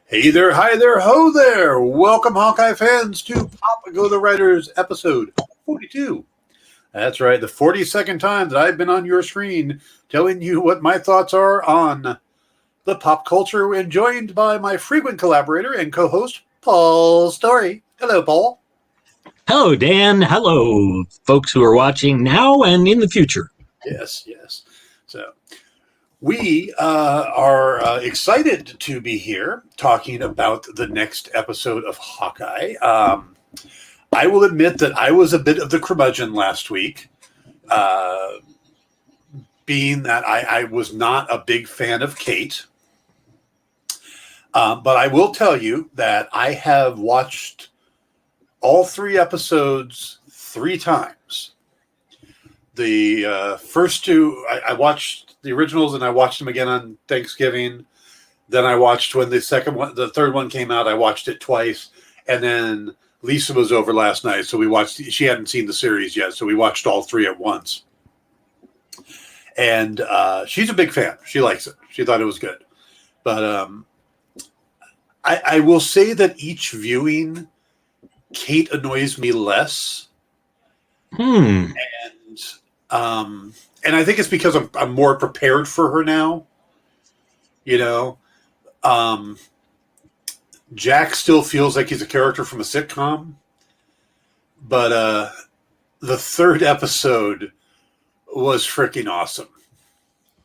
Hey there, hi there, ho there. Welcome, Hawkeye fans, to Pop Go the Writers episode 42. That's right, the 42nd time that I've been on your screen telling you what my thoughts are on the pop culture, and joined by my frequent collaborator and co-host, Paul Story. Hello, Paul. Hello, Dan. Hello, folks who are watching now and in the future. Yes. So we are excited to be here talking about the next episode of Hawkeye. I will admit that I was a bit of the curmudgeon last week, being that I was not a big fan of Kate. But I will tell you that I have watched all 3 episodes 3 times. The first 2, I watched the originals, and I watched them again on Thanksgiving. Then I watched when the third one came out. I watched it twice, and then Lisa was over last night, so we watched. She hadn't seen the series yet, so we watched all 3 at once. And she's a big fan. She likes it. She thought it was good, but I will say that each viewing, Kate annoys me less. And I think it's because I'm more prepared for her now. You know, Jack still feels like he's a character from a sitcom, but the 3rd episode was freaking awesome.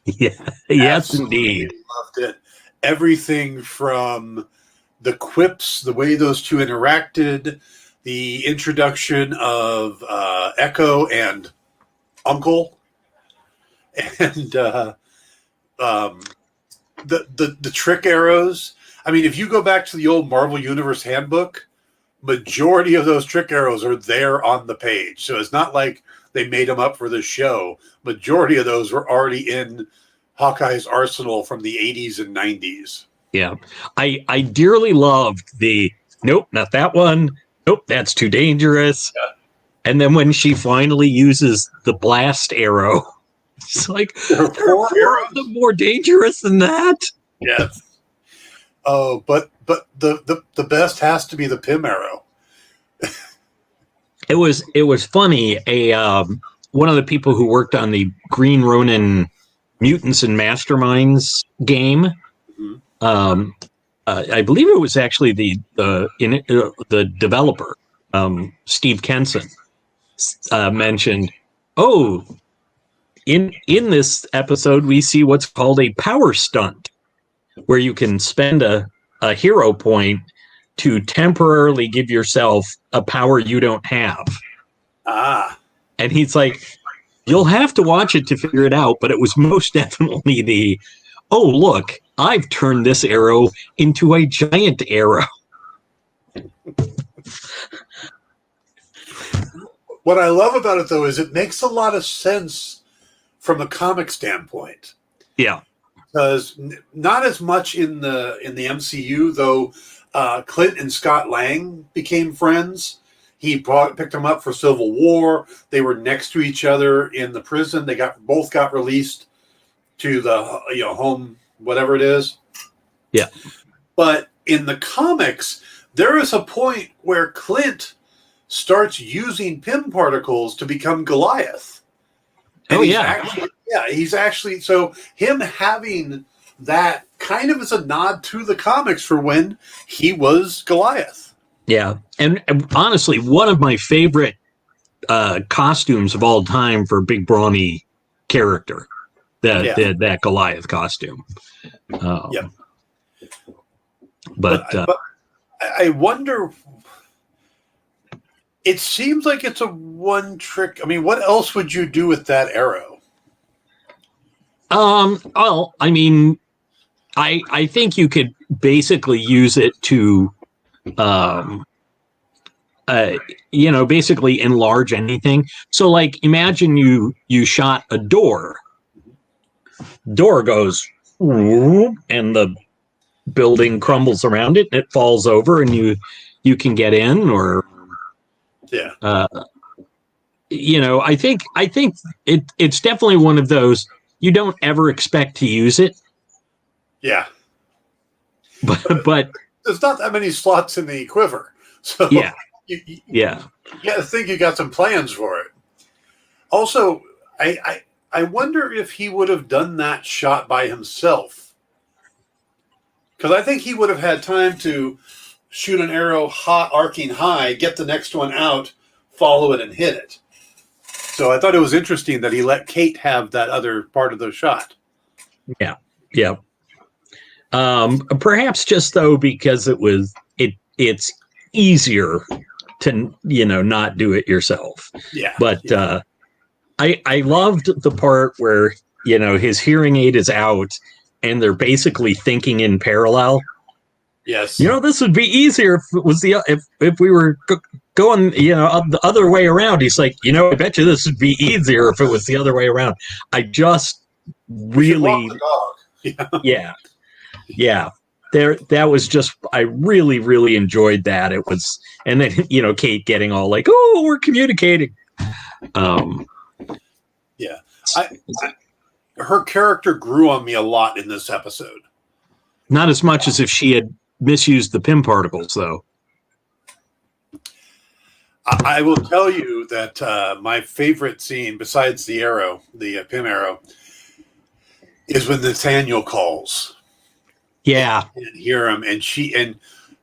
Yeah, yes, Absolutely indeed. Loved it. Everything from the quips, the way those 2 interacted, the introduction of Echo and Uncle, and the trick arrows. I mean, if you go back to the old Marvel Universe handbook, majority of those trick arrows are there on the page. So it's not like they made them up for the show. Majority of those were already in Hawkeye's arsenal from the 80s and 90s. Yeah, I dearly loved the nope, not that one. Nope, that's too dangerous. Yeah. And then when she finally uses the blast arrow, it's like There are 4 arrows. More dangerous than that. Yes. Oh, but the best has to be the Pym arrow. It was funny. One of the people who worked on the Green Ronin Mutants and Masterminds game, I believe it was actually the developer, Steve Kenson, mentioned, in this episode we see what's called a power stunt, where you can spend a hero point to temporarily give yourself a power you don't have. And he's like, you'll have to watch it to figure it out, but it was most definitely look, I've turned this arrow into a giant arrow. What I love about it, though, is it makes a lot of sense from a comic standpoint. Yeah. Because not as much in the MCU, though. Clint and Scott Lang became friends. He picked them up for Civil War. They were next to each other in the prison. They both got released to the home, whatever it is. Yeah. But in the comics, there is a point where Clint starts using Pym particles to become Goliath. And he's actually so him having that kind of is a nod to the comics for when he was Goliath. Yeah, and honestly, one of my favorite costumes of all time for a big brawny character, that Goliath costume. But I wonder. It seems like it's a one trick. I mean, what else would you do with that arrow? Well, I mean, I think you could basically use it to, basically enlarge anything. So, like, imagine you shot a door. Door goes, and the building crumbles around it, and it falls over, and you can get in, or I think it's definitely one of those you don't ever expect to use it. Yeah. But there's not that many slots in the quiver. So Yeah. you Yeah. got to think you got some plans for it. Also, I wonder if he would have done that shot by himself. Because I think he would have had time to shoot an arrow hot, arcing high, get the next one out, follow it, and hit it. So I thought it was interesting that he let Kate have that other part of the shot. Yeah. Yeah. Perhaps just though because it's easier to not do it yourself. Yeah. But I loved the part where his hearing aid is out and they're basically thinking in parallel. Yes. This would be easier if it was if we were going the other way around. He's like, I bet you this would be easier if it was the other way around. I just really yeah. That was just, I really, really enjoyed that. It was, and then, Kate getting all like, oh, we're communicating. Yeah. Her character grew on me a lot in this episode. Not as much as if she had misused the Pym particles, though. I will tell you that my favorite scene, besides the arrow, the Pym arrow, is when Nathaniel calls. Yeah. And hear him, and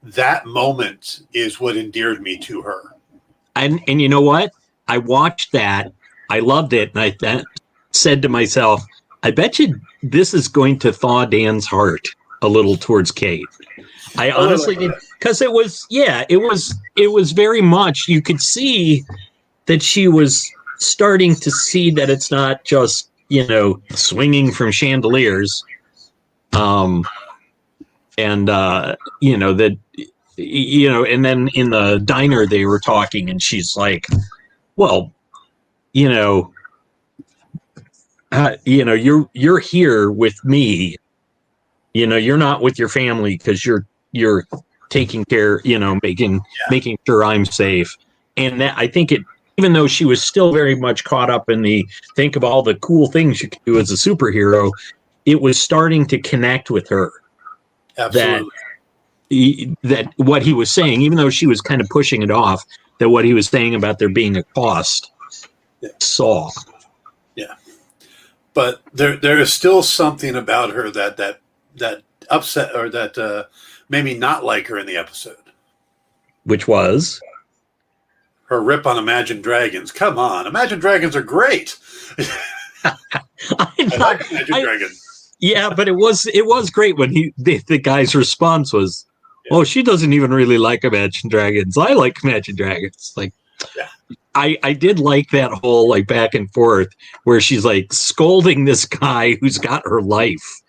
that moment is what endeared me to her. And you know what? I watched that. I loved it, and I said to myself, I bet you this is going to thaw Dan's heart a little towards Kate. I honestly did, because it was very much, you could see that she was starting to see that it's not just, swinging from chandeliers. And and then in the diner they were talking, and she's like, well, you're here with me. You're not with your family because you're taking care, making sure I'm safe. And that, I think even though she was still very much caught up in the think of all the cool things you can do as a superhero, it was starting to connect with her. Absolutely. That what he was saying, even though she was kind of pushing it off, that what he was saying about there being a cost, saw. Yeah. But there is still something about her that upset, or that made me not like her in the episode. Which was? Her rip on Imagine Dragons. Come on. Imagine Dragons are great. I like Imagine Dragons. Yeah, but it was great when the guy's response was, "Oh, she doesn't even really like Imagine Dragons. I like Imagine Dragons." Like, I did like that whole like back and forth where she's like scolding this guy who's got her life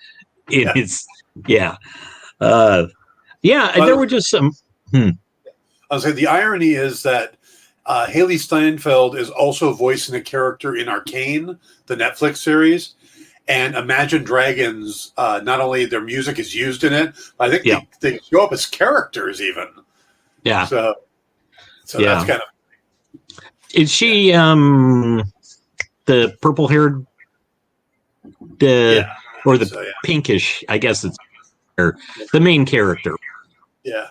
in his there were just some. I was saying the irony is that Haley Steinfeld is also voicing a character in Arcane, the Netflix series. And Imagine Dragons, not only their music is used in it, but I think they show up as characters even. Yeah. So that's kind of. Is she the purple-haired, or the pinkish? I guess it's the main character. Yeah.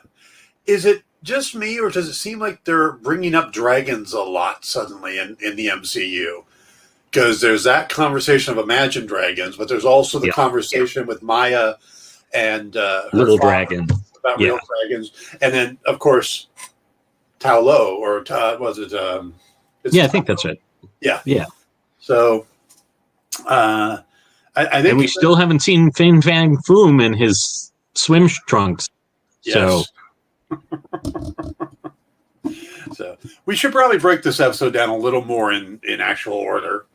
Is it just me, or does it seem like they're bringing up dragons a lot suddenly in the MCU? Because there's that conversation of Imagine Dragons, but there's also the conversation with Maya and Little Dragon about real dragons, and then of course Tao Lo, or was it? I think that's it. Yeah. So I think, and we still haven't seen Fin Fang Foom in his swim trunks. Yes. So we should probably break this episode down a little more in actual order.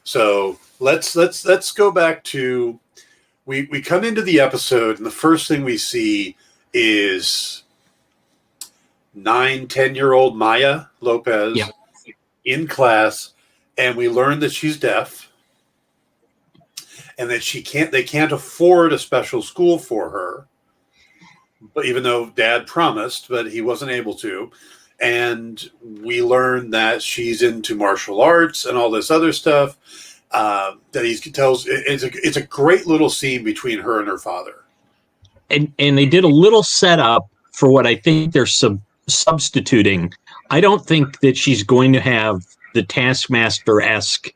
So let's go back to we come into the episode, and the first thing we see is 9-10-year-old Maya Lopez in class, and we learn that she's deaf, and that they can't afford a special school for her. But even though Dad promised, but he wasn't able to. And we learn that she's into martial arts and all this other stuff. That he tells it's a great little scene between her and her father. and they did a little setup for what I think they're substituting. I don't think that she's going to have the Taskmaster-esque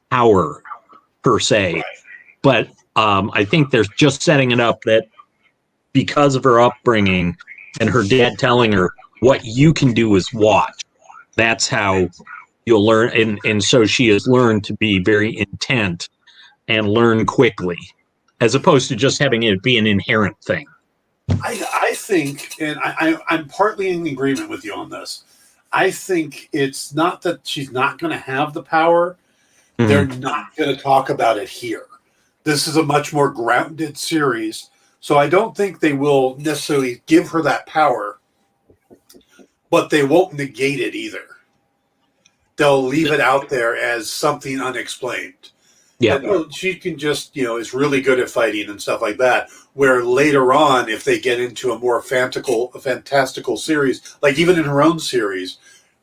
power per se, but I think they're just setting it up that because of her upbringing and her dad telling her what you can do is watch. That's how you'll learn. And so she has learned to be very intent and learn quickly, as opposed to just having it be an inherent thing. I think, and I'm partly in agreement with you on this. I think it's not that she's not going to have the power. Mm-hmm. They're not going to talk about it here. This is a much more grounded series. So I don't think they will necessarily give her that power, but they won't negate it either. They'll leave it out there as something unexplained. Yeah, that, she can just, is really good at fighting and stuff like that. Where later on, if they get into a more fantastical series, like even in her own series,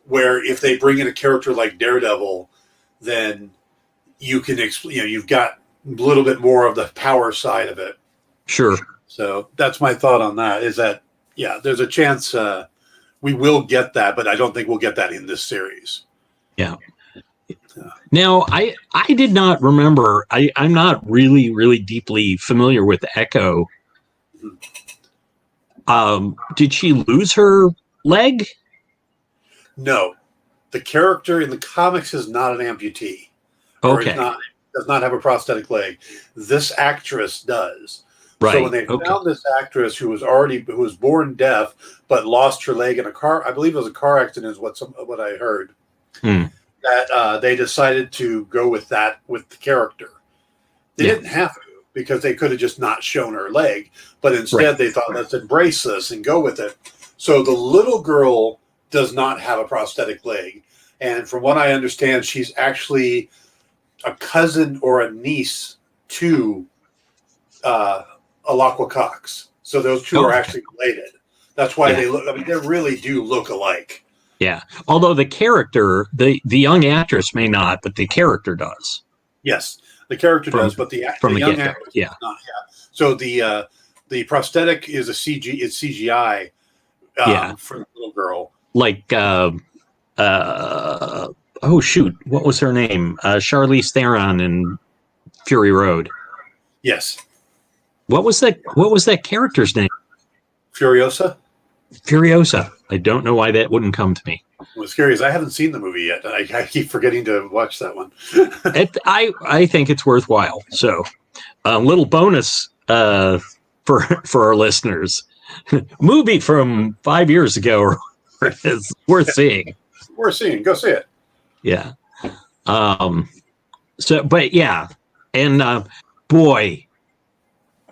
where if they bring in a character like Daredevil, then you can, you've got a little bit more of the power side of it. Sure. So that's my thought on that. Is that there's a chance we will get that, but I don't think we'll get that in this series. Yeah. Now, I did not remember. I'm not really deeply familiar with Echo. Did she lose her leg? No. The character in the comics is not an amputee. Okay. Does not have a prosthetic leg. This actress does. Right. So when they found this actress who was born deaf but lost her leg in a car, I believe it was a car accident, is what I heard. That they decided to go with that with the character. They didn't have to, because they could have just not shown her leg, but instead they thought, let's embrace this and go with it. So the little girl does not have a prosthetic leg, and from what I understand, she's actually a cousin or a niece to Alaqua Cox. So those two are actually related. That's why they look. I mean, they really do look alike. Yeah. Although the character, the young actress may not, but the character does. Yes, the character does, but the young actress does not. Yeah. So the prosthetic is CGI. For the little girl. Like oh shoot, what was her name? Charlize Theron in Fury Road. Yes. What was that character's name? Furiosa. I don't know why that wouldn't come to me. What's scary is I haven't seen the movie yet. I keep forgetting to watch that one. I think it's worthwhile. So, a little bonus for our listeners. Movie from 5 years ago is worth seeing. Worth seeing. Go see it. Yeah. So, but yeah, and boy,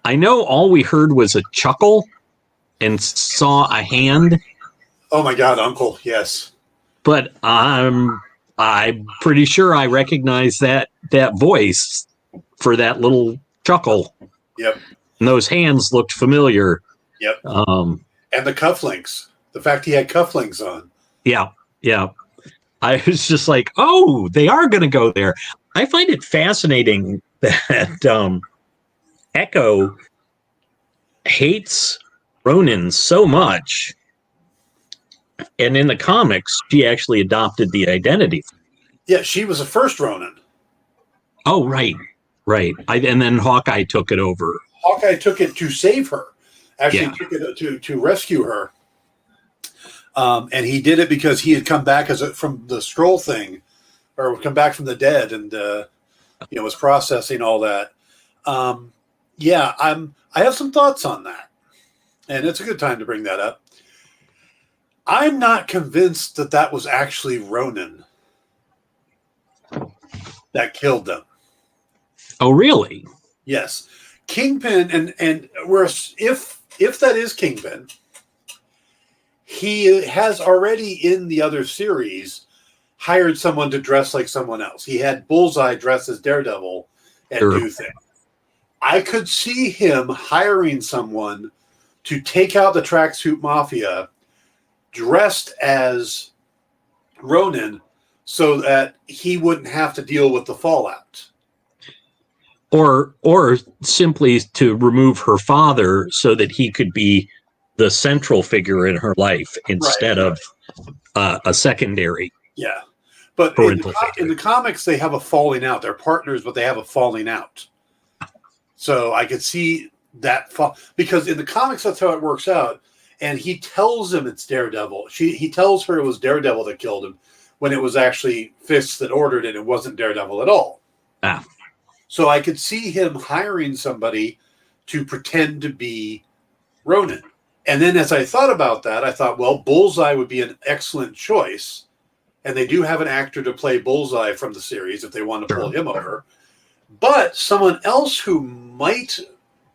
I know all we heard was a chuckle and saw a hand. Oh my God, Uncle! Yes. But I'm pretty sure I recognize that voice for that little chuckle. Yep. And those hands looked familiar. Yep. And the cufflinks. The fact he had cufflinks on. Yeah. Yeah. I was just like, oh, they are going to go there. I find it fascinating that Echo hates Ronin so much. And in the comics, she actually adopted the identity. Yeah, she was the first Ronin. Oh, right. And then Hawkeye took it over. Hawkeye took it to save her. Actually, took it to rescue her. And he did it because he had come back from the scroll thing, or come back from the dead, and was processing all that. I have some thoughts on that, and it's a good time to bring that up. I'm not convinced that was actually Ronin that killed them. Oh, really? Yes, Kingpin, and if that is Kingpin, he has already in the other series hired someone to dress like someone else. He had Bullseye dress as Daredevil and do things. I could see him hiring someone to take out the Tracksuit Mafia dressed as Ronin so that he wouldn't have to deal with the fallout. or simply to remove her father so that he could be the central figure in her life instead of a secondary. Yeah. But in the comics, they have a falling out. They're partners, but they have a falling out. So I could see that because in the comics, that's how it works out. And he tells him it's Daredevil. He tells her it was Daredevil that killed him when it was actually Fisk that ordered it. It wasn't Daredevil at all. Ah. So I could see him hiring somebody to pretend to be Ronin. And then as I thought about that, I thought, well, Bullseye would be an excellent choice. And they do have an actor to play Bullseye from the series if they want to pull him over. But someone else who might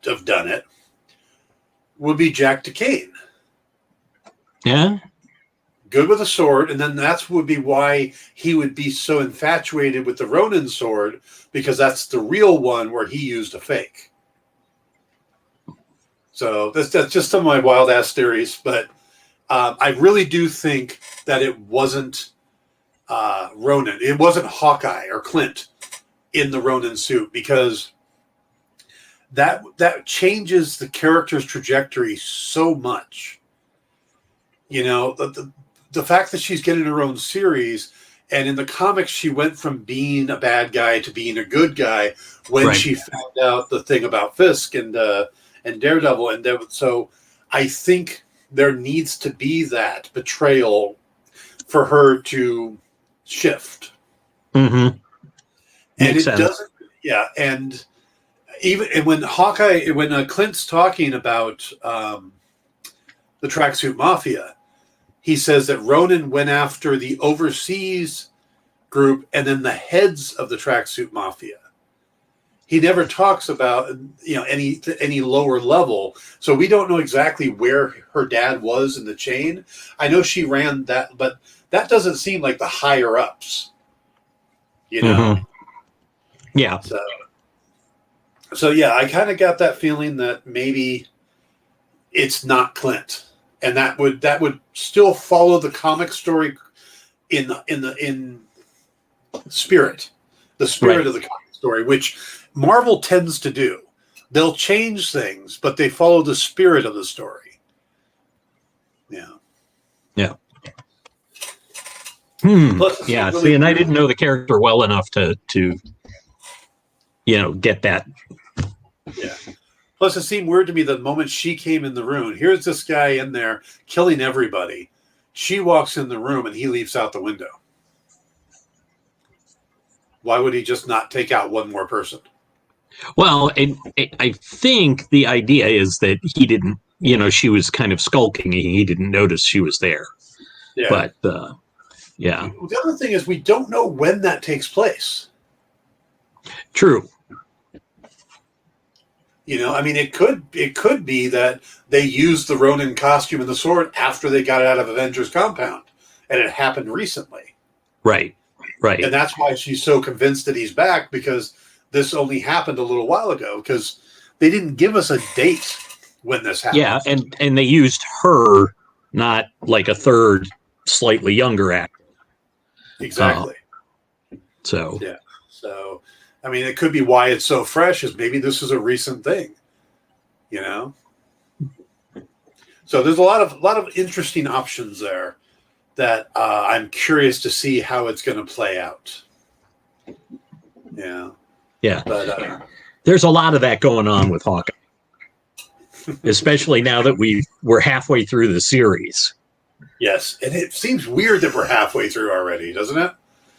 have done it would be Jack DeCade. Yeah. Good with a sword, and then that would be why he would be so infatuated with the Ronin sword, because that's the real one where he used a fake. So that's just some of my wild-ass theories, but I really do think that it wasn't Ronin. It wasn't Hawkeye or Clint in the Ronin suit, because that changes the character's trajectory so much. You know, the fact that she's getting her own series, and in the comics she went from being a bad guy to being a good guy when she found out the thing about Fisk and Daredevil, so I think there needs to be that betrayal for her to shift. Mm-hmm. And it doesn't. Yeah, and when Hawkeye, when Clint's talking about the Tracksuit Mafia, he says that Ronin went after the overseas group and then the heads of the Tracksuit Mafia. He never talks about any lower level, so we don't know exactly where her dad was in the chain. I know she ran that, but that doesn't seem like the higher ups. You know. Mm-hmm. Yeah. So yeah, I kind of got that feeling that maybe it's not Clint. And that would still follow the comic story in spirit, the spirit of the comic story, which Marvel tends to do. They'll change things, but they follow the spirit of the story. Yeah. Yeah. Yeah. Really See, and I didn't know the character well enough to get that. Yeah. Plus, it seemed weird to me the moment she came in the room. Here's this guy in there killing everybody. She walks in the room and he leaps out the window. Why would he just not take out one more person? Well, I think the idea is that he didn't, she was kind of skulking. He didn't notice she was there. Yeah. But, yeah. The other thing is we don't know when that takes place. True. I mean, it could be that they used the Ronin costume and the sword after they got it out of Avengers Compound, and it happened recently. Right. And that's why she's so convinced that he's back, because this only happened a little while ago, because they didn't give us a date when this happened. Yeah, and they used her, not like a third, slightly younger actor. Exactly. So. Yeah. So. I mean, it could be why it's so fresh, is maybe this is a recent thing, So there's a lot of interesting options there that I'm curious to see how it's going to play out. Yeah. Yeah. But there's a lot of that going on with Hawkeye, especially now that we're halfway through the series. Yes, and it seems weird that we're halfway through already, doesn't it?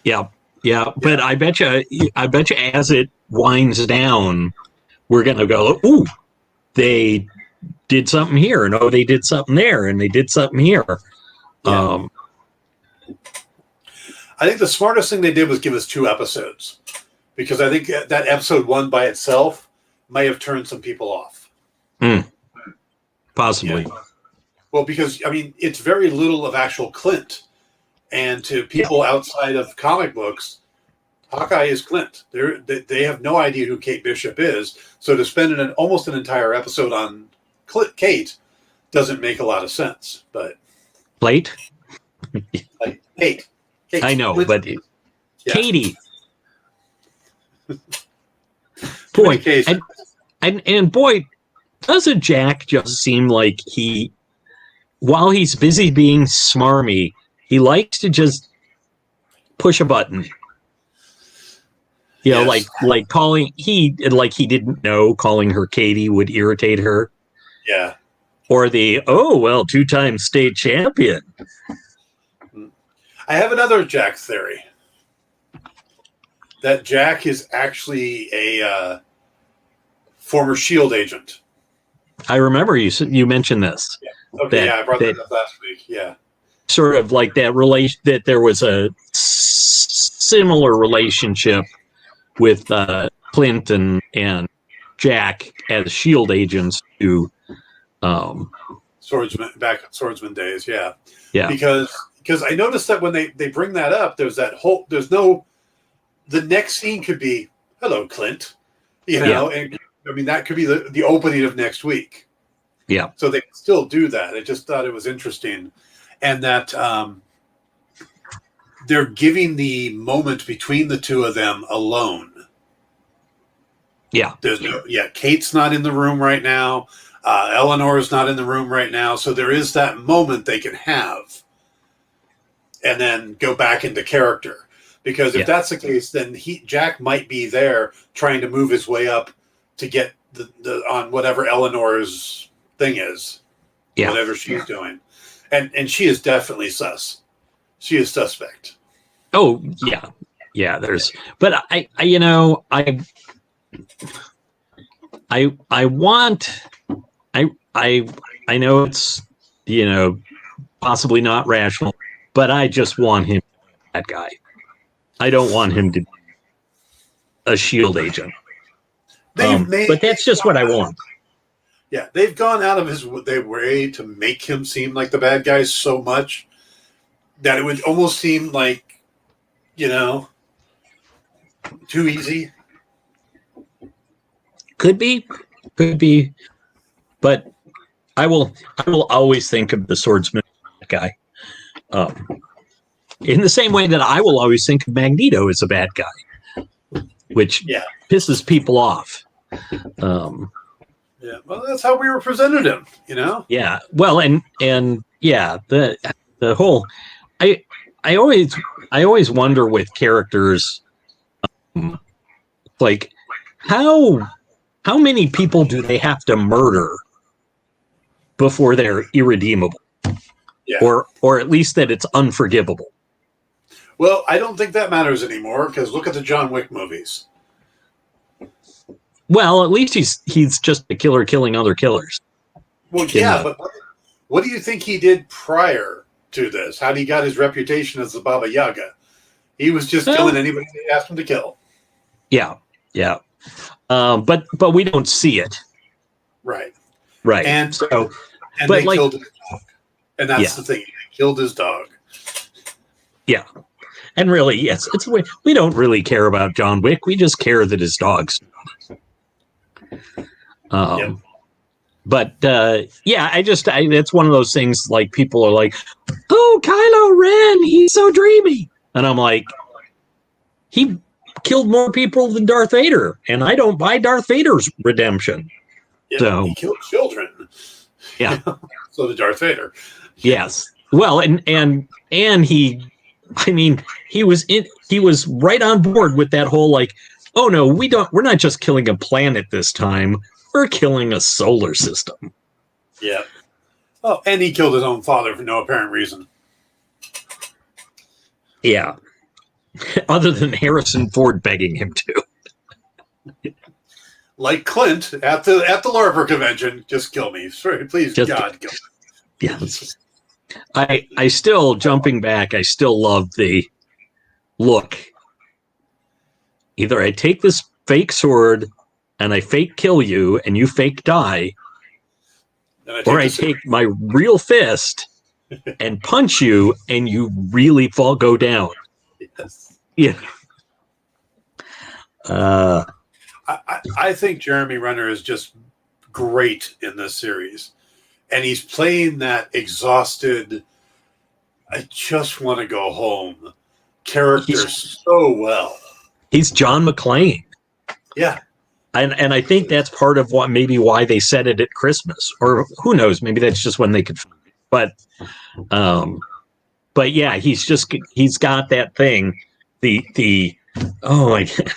Yeah. Yeah, but I bet you as it winds down, we're going to go, ooh, they did something here, and they did something there, and they did something here. Yeah. I think the smartest thing they did was give us 2 episodes, because I think that episode 1 by itself may have turned some people off. Possibly. Yeah. Well, because, I mean, it's very little of actual Clint. And to people outside of comic books, Hawkeye is Clint. They have no idea who Kate Bishop is. So to spend almost an entire episode on Kate doesn't make a lot of sense. But Kate? Kate. I know, but Katie. Too many Boy, cases. and boy, doesn't Jack just seem like while he's busy being smarmy, he likes to just push a button. You know, Yes. like he didn't know calling her Katie would irritate her. Yeah. Or the 2-time state champion. I have another Jack theory. That Jack is actually a former S.H.I.E.L.D. agent. I remember you mentioned this. Yeah. Okay, I brought that up last week. Yeah. Sort of like that relation, that there was a similar relationship with Clint and Jack as S.H.I.E.L.D. agents to Swordsman days. Yeah. Yeah. Because I noticed that when they bring that up, the next scene could be, hello, Clint, and I mean, that could be the opening of next week. Yeah. So they can still do that. I just thought it was interesting. And that they're giving the moment between the two of them alone. Yeah. Kate's not in the room right now. Eleanor's not in the room right now. So there is that moment they can have and then go back into character. Because if that's the case, then Jack might be there trying to move his way up to get the on whatever Eleanor's thing is, whatever she's doing, and she is definitely sus. She is suspect. Oh yeah. But I know it's possibly not rational, but I just want him that guy. I don't want him to be a S.H.I.E.L.D. agent. But that's just what I want. Yeah, they've gone out of his way to make him seem like the bad guy so much that it would almost seem like, too easy. Could be, but I will always think of the swordsman guy. In the same way that I will always think of Magneto as a bad guy, which pisses people off. Well, that's how we were presented him, Yeah. Well, and the whole I always wonder with characters, like how many people do they have to murder before they're irredeemable, or at least that it's unforgivable. Well, I don't think that matters anymore because look at the John Wick movies. Well, at least he's just a killer killing other killers. Well, yeah, but what do you think he did prior to this? How he got his reputation as the Baba Yaga? He was just killing anybody they asked him to kill. Yeah. But we don't see it. Right. And they killed his dog. And that's the thing. They killed his dog. Yeah. And really, yes, we don't really care about John Wick. We just care that his dog's. But it's one of those things like people are like, oh, Kylo Ren, he's so dreamy. And I'm like, he killed more people than Darth Vader. And I don't buy Darth Vader's redemption. Yeah, so he killed children. Yeah. So did Darth Vader. Yes. Well, and he was right on board with that whole like, oh no, we're not just killing a planet this time. We're killing a solar system. Yeah. Oh, and he killed his own father for no apparent reason. Yeah. Other than Harrison Ford begging him to. Like Clint at the LARPer convention, just kill me. Sorry, please, God, kill me. Yes. I still, jumping back, I still love the look. Either I take this fake sword and I fake kill you and you fake die, or I take my real fist and punch you and you really go down. Yes. Yeah. I think Jeremy Renner is just great in this series. And he's playing that exhausted, I just want to go home character so well. He's John McClane. Yeah. And I think that's part of what maybe why they set it at Christmas, or who knows, maybe that's just when they could. But yeah, he's got that thing. The oh my God.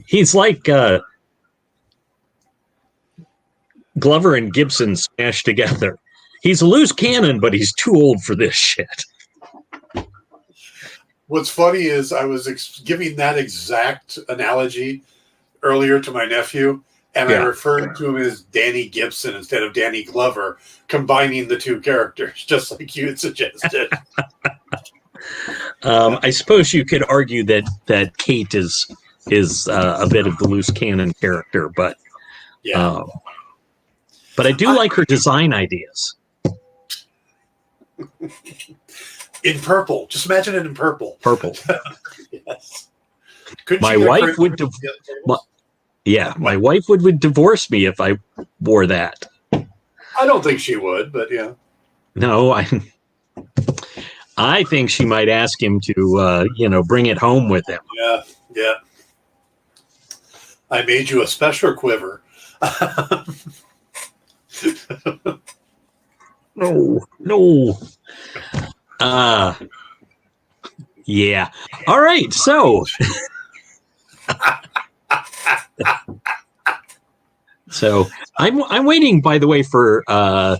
He's like Glover and Gibson smashed together. He's a loose cannon, but he's too old for this shit. What's funny is I was giving that exact analogy earlier to my nephew, and I referred to him as Danny Gibson instead of Danny Glover, combining the two characters, just like you had suggested. I suppose you could argue that Kate is a bit of the loose cannon character, but I do like her design ideas. In purple. Just imagine it in purple. Purple. Yes. My wife would my wife would divorce me if I wore that. I don't think she would, but yeah. No, I think she might ask him to bring it home with him. Yeah. I made you a special quiver. No. Yeah. All right. So I'm waiting, by the way, for I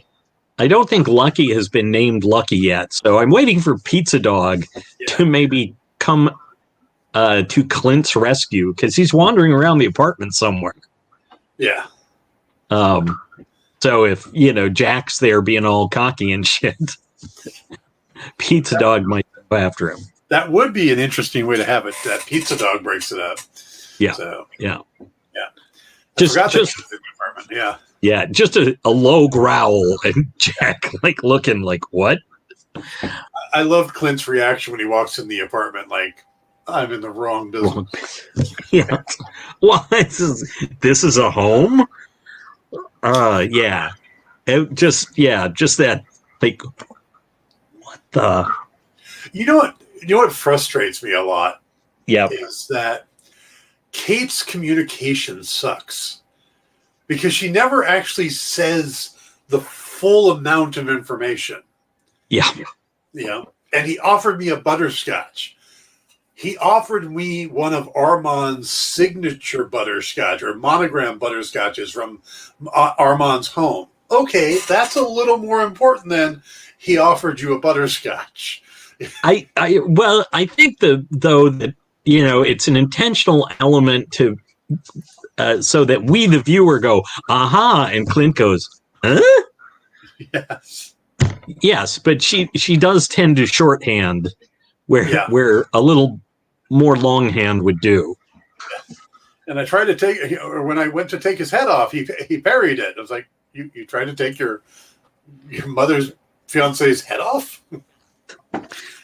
don't think Lucky has been named Lucky yet. So I'm waiting for Pizza Dog to maybe come to Clint's rescue, because he's wandering around the apartment somewhere. Yeah. So if, Jack's there being all cocky and shit, Pizza Dog might go after him. That would be an interesting way to have it. That Pizza Dog breaks it up. Yeah. So, yeah. Just Just a low growl and Jack looking like, what? I loved Clint's reaction when he walks in the apartment, like, I'm in the wrong business. Yeah. Well, this is a home? Yeah. Just that, like, what the? You know what frustrates me a lot? Yeah. Is that Kate's communication sucks, because she never actually says the full amount of information. Yeah. And he offered me a butterscotch. He offered me one of Armand's signature butterscotch or monogram butterscotches from Armand's home. Okay, that's a little more important than he offered you a butterscotch. I think that it's an intentional element to so that we, the viewer, go, aha, and Clint goes, huh? Yes, but she does tend to shorthand where a little more longhand would do. And I tried to take, when I went to take his head off, he parried it. I was like, you tried to take your mother's fiance's head off?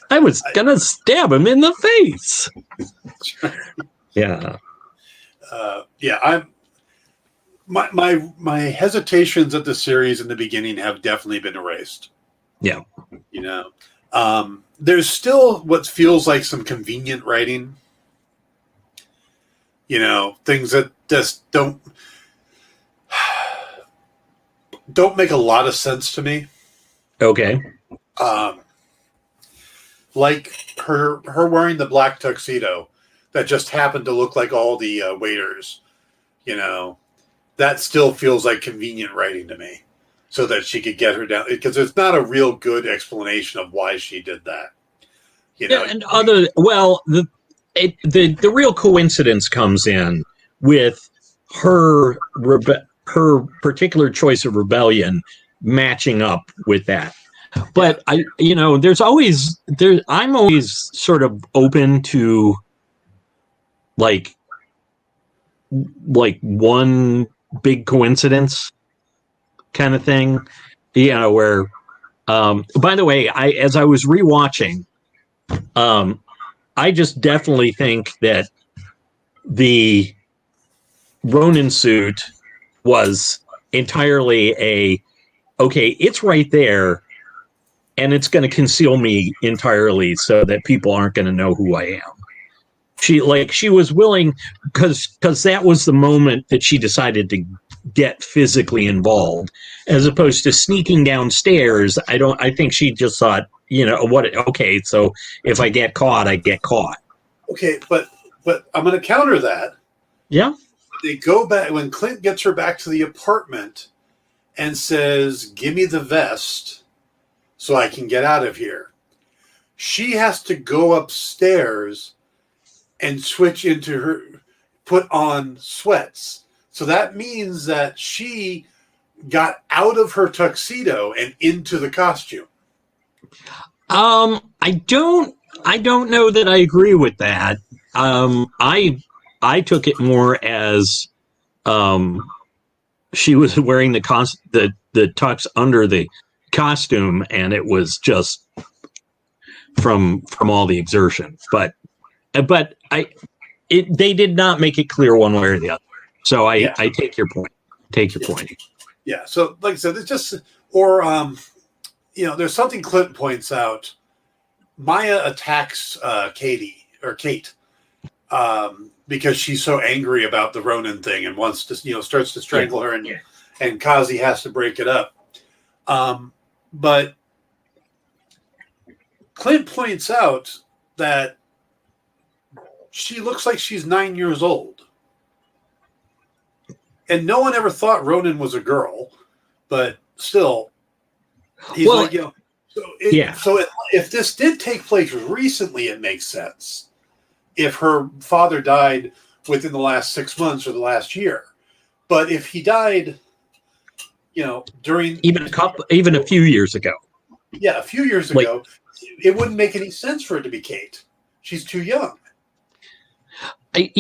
I was gonna stab him in the face. Yeah. I'm my hesitations at the series in the beginning have definitely been erased. Yeah. There's still what feels like some convenient writing. Things that just don't make a lot of sense to me. Okay. Like her wearing the black tuxedo that just happened to look like all the waiters. That still feels like convenient writing to me, so that she could get her down, because it's not a real good explanation of why she did that. And the real coincidence comes in with her particular choice of rebellion matching up with that. But I'm always sort of open to like one big coincidence kind of thing, where by the way, as I was rewatching, I just definitely think that the Ronin suit was entirely okay, it's right there, and it's going to conceal me entirely so that people aren't going to know who I am. She was willing because that was the moment that she decided to get physically involved, as opposed to sneaking downstairs. I think she just thought, okay, so if I get caught, I get caught. Okay, but I'm going to counter that. Yeah. They go back when Clint gets her back to the apartment and says, "Give me the vest so I can get out of here." She has to go upstairs and put on sweats. So that means that she got out of her tuxedo and into the costume. I don't know that I agree with that. I took it more as she was wearing the tux under the costume, and it was just from all the exertion. But they did not make it clear one way or the other. So I take your point. Yeah. So like I said, it's just, or there's something Clint points out. Maya attacks Kate because she's so angry about the Ronin thing and wants to, starts to strangle her, and Kazi has to break it up. But Clint points out that she looks like she's 9 years old. And no one ever thought Ronin was a girl, but still, he's So if this did take place recently, it makes sense. If her father died within the last 6 months or the last year, but if he died, during even a few years ago, a few years ago, it wouldn't make any sense for it to be Kate. She's too young.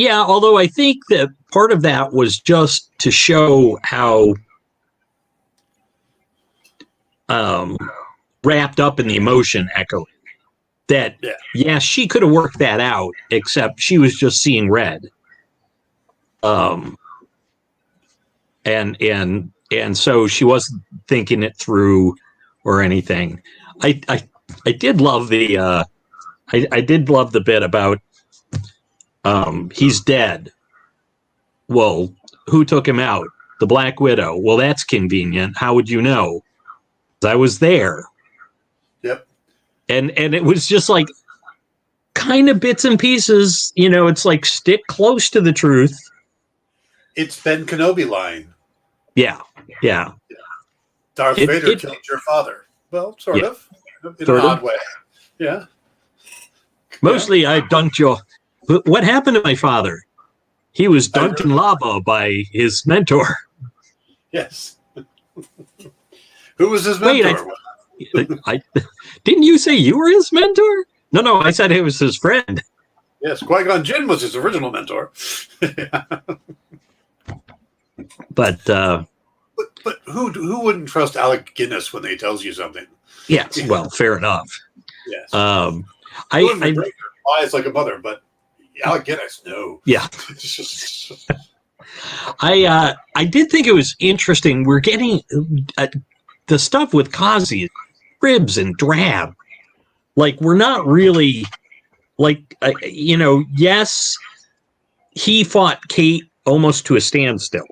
Although I think that part of that was just to show how wrapped up in the emotion echoing. That, she could have worked that out, except she was just seeing red. And so she wasn't thinking it through or anything. I did love the I did love the bit about he's dead. Well, who took him out? The Black Widow. Well, that's convenient. How would you know? I was there. Yep. And it was just like kind of bits and pieces. It's like stick close to the truth. It's Ben Kenobi line. Yeah. Darth Vader killed your father. Well, sort of. In an odd way. Yeah. Mostly I dunked your... What happened to my father? He was dunked in lava by his mentor. Yes. Who was his mentor? Wait, didn't you say you were his mentor? No, I said it was his friend. Yes, Qui-Gon Jinn was his original mentor. But who wouldn't trust Alec Guinness when he tells you something? Yes, well, fair enough. Yes. Lies like a mother, but Alec Guinness, no. Yeah. I did think it was interesting. We're getting the stuff with Kazi, ribs and drab. Like, we're not really, yes, he fought Kate almost to a standstill,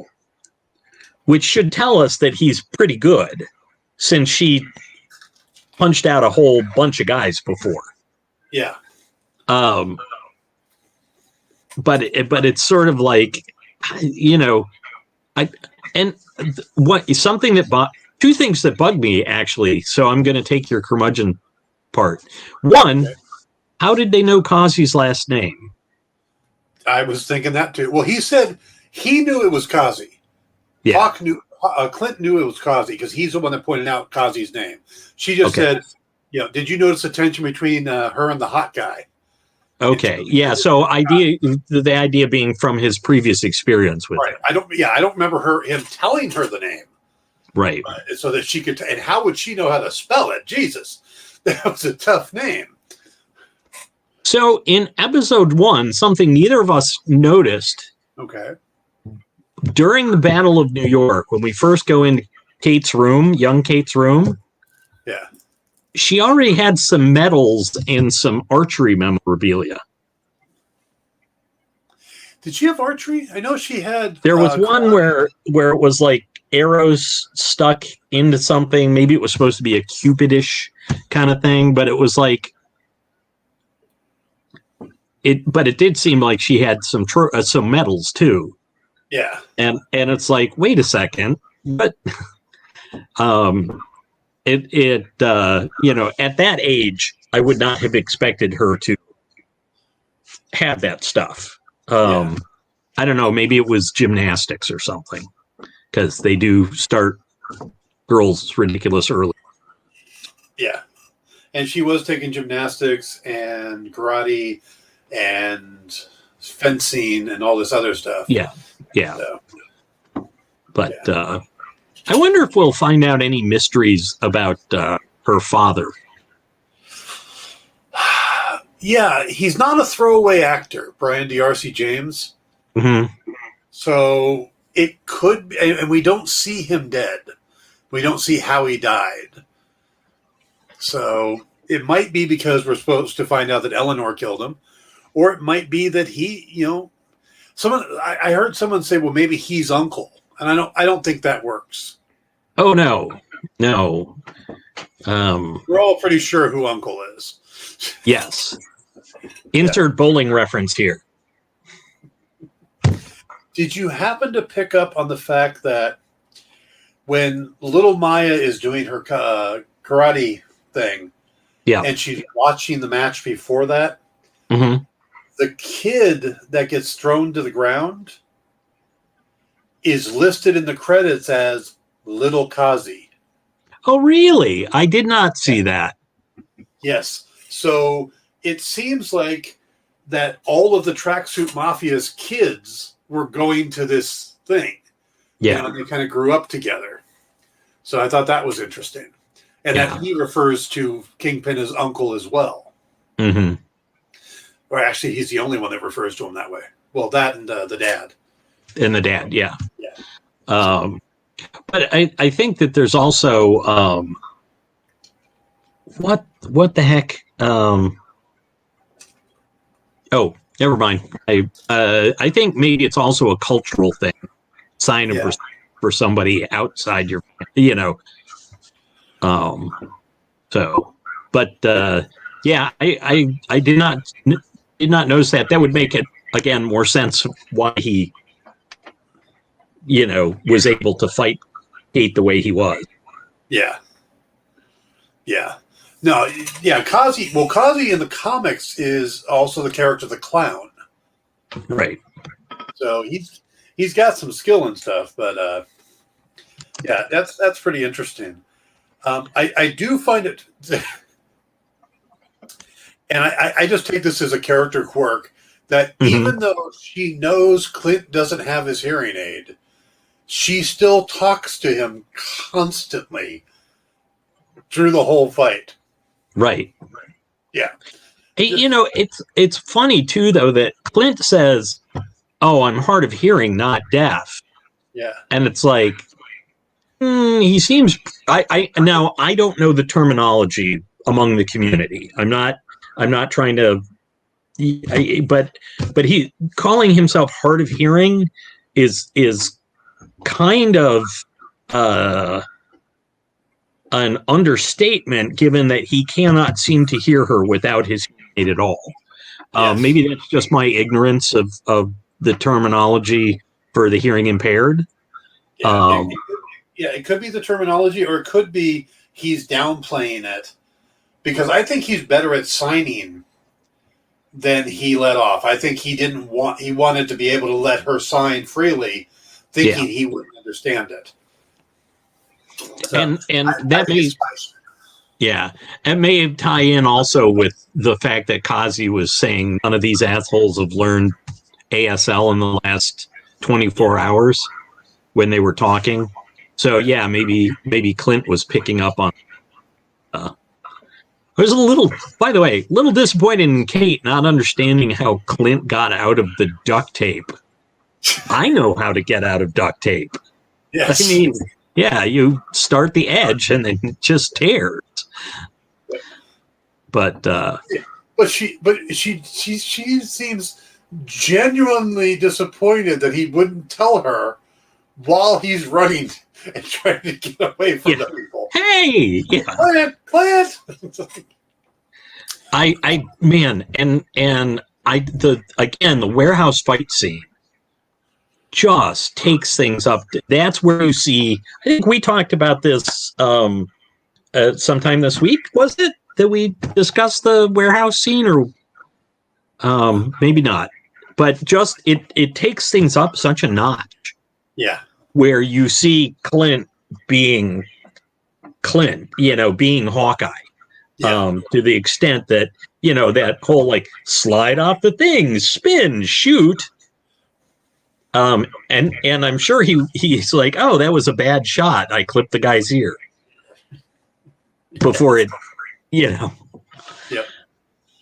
which should tell us that he's pretty good, since she punched out a whole bunch of guys before. Yeah. But it's sort of like, two things that bug me, actually. So I'm going to take your curmudgeon part. One, how did they know Kazi's last name? I was thinking that too. Well, he said he knew it was Kazi. Yeah. Clint knew it was Kazi because he's the one that pointed out Kazi's name. She just said, did you notice the tension between her and the hot guy? Okay. Yeah. So the idea being from his previous experience with him. I don't remember him telling her the name. Right. So that she could, and how would she know how to spell it? Jesus, that was a tough name. So in episode 1, something neither of us noticed. Okay. During the Battle of New York, when we first go into Kate's room, young Kate's room. Yeah. She already had some medals and some archery memorabilia. Did she have archery? I know she had. There was one where it was like arrows stuck into something. Maybe it was supposed to be a Cupidish kind of thing, but it was like it. But it did seem like she had some medals too. Yeah, and it's like, wait a second, but it at that age, I would not have expected her to have that stuff. I don't know, maybe it was gymnastics or something, because they do start girls ridiculous early. Yeah, and she was taking gymnastics and karate and fencing and all this other stuff. Yeah. So, but I wonder if we'll find out any mysteries about her father. Yeah, he's not a throwaway actor, Brian D'Arcy James. Mm-hmm. So it could be, and we don't see him dead. We don't see how he died. So it might be because we're supposed to find out that Eleanor killed him, or it might be that he, I heard someone say, well, maybe he's uncle, and I don't think that works. Oh no. We're all pretty sure who uncle is. Yes. Insert bowling reference here. Did you happen to pick up on the fact that when little Maya is doing her karate thing, and she's watching the match before that, mm-hmm. the kid that gets thrown to the ground is listed in the credits as Little Kazi. Oh, really? I did not see that. Yes. So it seems like that all of the Tracksuit Mafia's kids were going to this thing. Yeah. They kind of grew up together. So I thought that was interesting. And that he refers to Kingpin as uncle as well. Mm-hmm. Or actually, he's the only one that refers to him that way. Well, that and the dad. And the dad, yeah. Yeah. But I think that there's also what the heck? Oh, never mind. I think maybe it's also a cultural thing. Sign of respect for somebody outside your, So, but yeah, I did not notice that. That would make it again more sense why he, was able to fight Kate the way he was. Yeah. Yeah. No, yeah, Kazi. Well, Kazi in the comics is also the character, the clown. Right. So he's got some skill and stuff, but yeah, that's pretty interesting. I do find it, and I just take this as a character quirk that even though she knows Clint doesn't have his hearing aid, she still talks to him constantly through the whole fight. Right. Yeah. Hey, it's funny too, though, that Clint says, "Oh, I'm hard of hearing, not deaf." Yeah. And it's like, he seems. I don't know the terminology among the community. I'm not trying to. But he calling himself hard of hearing is kind of an understatement, given that he cannot seem to hear her without his hearing aid at all. Yes. Maybe that's just my ignorance of the terminology for the hearing impaired. Yeah, it could be the terminology, or it could be he's downplaying it, because I think he's better at signing than he let off. I think he wanted to be able to let her sign freely, thinking he wouldn't understand it. So and that may, it may tie in also with the fact that Kazi was saying none of these assholes have learned ASL in the last 24 hours when they were talking. So yeah, maybe Clint was picking up on. I was by the way, a little disappointed in Kate not understanding how Clint got out of the duct tape. I know how to get out of duct tape. Yes. I mean, yeah, you start the edge and then it just tears. But she seems genuinely disappointed that he wouldn't tell her while he's running and trying to get away from the people. Hey, Plant. The warehouse fight scene just takes things up. That's where you see. I think we talked about this sometime this week. Was it that we discussed the warehouse scene, or maybe not? But just it takes things up such a notch. Yeah, where you see Clint being Clint, being Hawkeye. Yeah. To the extent that that whole like slide off the thing, spin, shoot. And I'm sure he's like, oh, that was a bad shot. I clipped the guy's ear before it, Yep.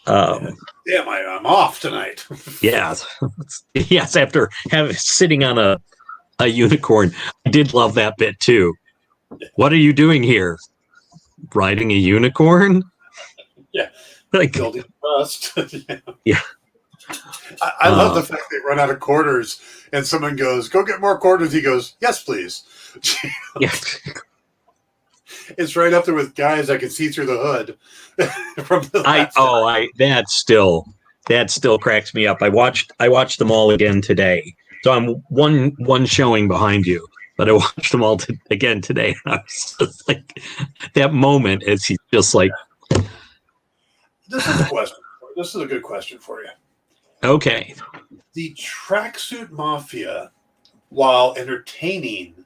Damn, I'm off tonight. Yes. After sitting on a unicorn, I did love that bit too. What are you doing here? Riding a unicorn? Yeah. Like building trust. Yeah. I love the fact they run out of quarters and someone goes, go get more quarters. He goes, yes, please. Yeah. It's right up there with guys I can see through the hood. From the that still cracks me up. I watched them all again today. So I'm one showing behind you, but I watched them all again today. And I was just like, that moment as he's just like, This is a question. This is a good question for you. Okay. The tracksuit mafia, while entertaining,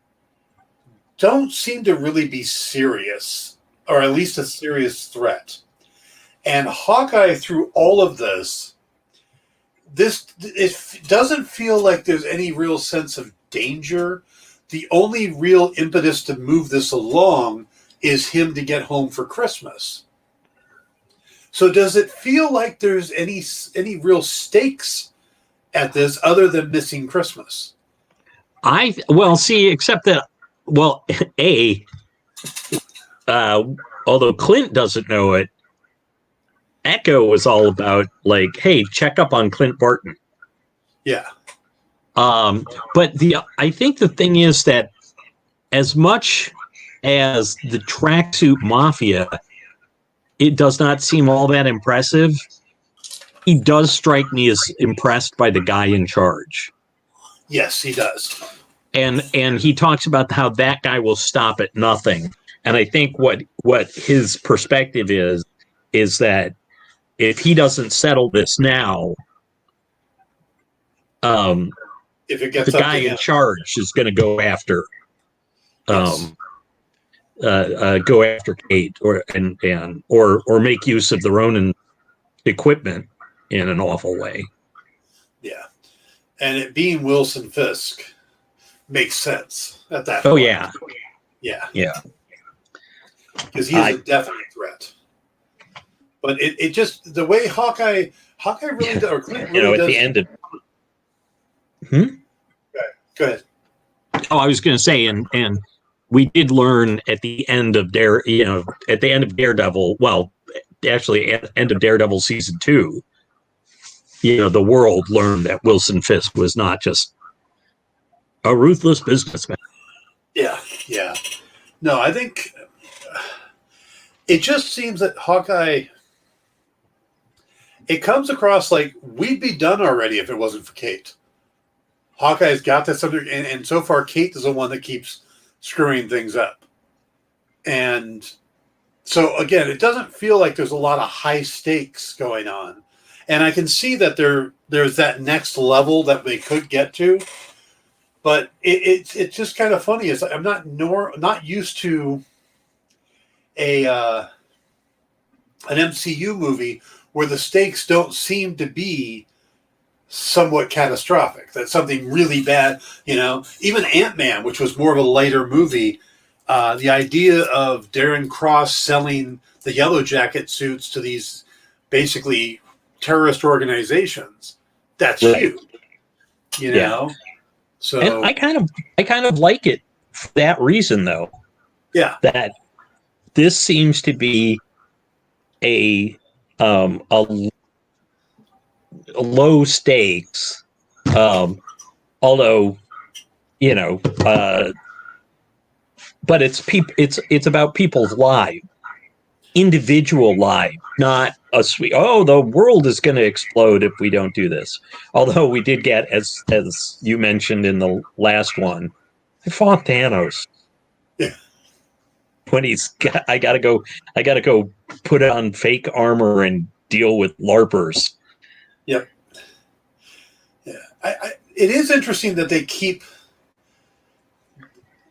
don't seem to really be serious, or at least a serious threat. And Hawkeye, through all of this, it doesn't feel like there's any real sense of danger. The only real impetus to move this along is him to get home for Christmas. So does it feel like there's any real stakes at this other than missing Christmas? Except that, although Clint doesn't know it, Echo was all about like, hey, check up on Clint Barton. Yeah. But I think the thing is that as much as the tracksuit mafia, it does not seem all that impressive. He does strike me as impressed by the guy in charge. Yes, he does. And he talks about how that guy will stop at nothing. And I think what his perspective is that if he doesn't settle this now, if it gets the guy in charge is going to go after Kate or make use of the Ronin equipment in an awful way. Yeah. And it being Wilson Fisk makes sense at that point. Oh, yeah. Yeah. Yeah. Because he's a definite threat. But it just, the way Hawkeye really does, or Clint really at the end of... Go ahead. Oh, I was going to say, and we did learn at the end of Daredevil, well, actually at the end of Daredevil season 2, the world learned that Wilson Fisk was not just a ruthless businessman. Yeah, yeah. No, I think it just seems that Hawkeye, it comes across like we'd be done already if it wasn't for Kate. Hawkeye's got this under, and so far Kate is the one that keeps screwing things up. And so again, it doesn't feel like there's a lot of high stakes going on. And I can see that there's that next level that they could get to. But it's just kind of funny. It's like I'm not used to an MCU movie where the stakes don't seem to be somewhat catastrophic. That something really bad, even Ant-Man, which was more of a lighter movie, the idea of Darren Cross selling the Yellow Jacket suits to these basically terrorist organizations, that's huge, Yeah. So, and I kind of like it for that reason, though. Yeah, that this seems to be a low stakes. Although, you know, but it's about people's lives, individual lives, not a sweet. Oh, the world is going to explode if we don't do this. Although we did get, as you mentioned in the last one, I fought Thanos. Yeah. When I gotta go put on fake armor and deal with LARPers. Yep. Yeah. It is interesting that they keep.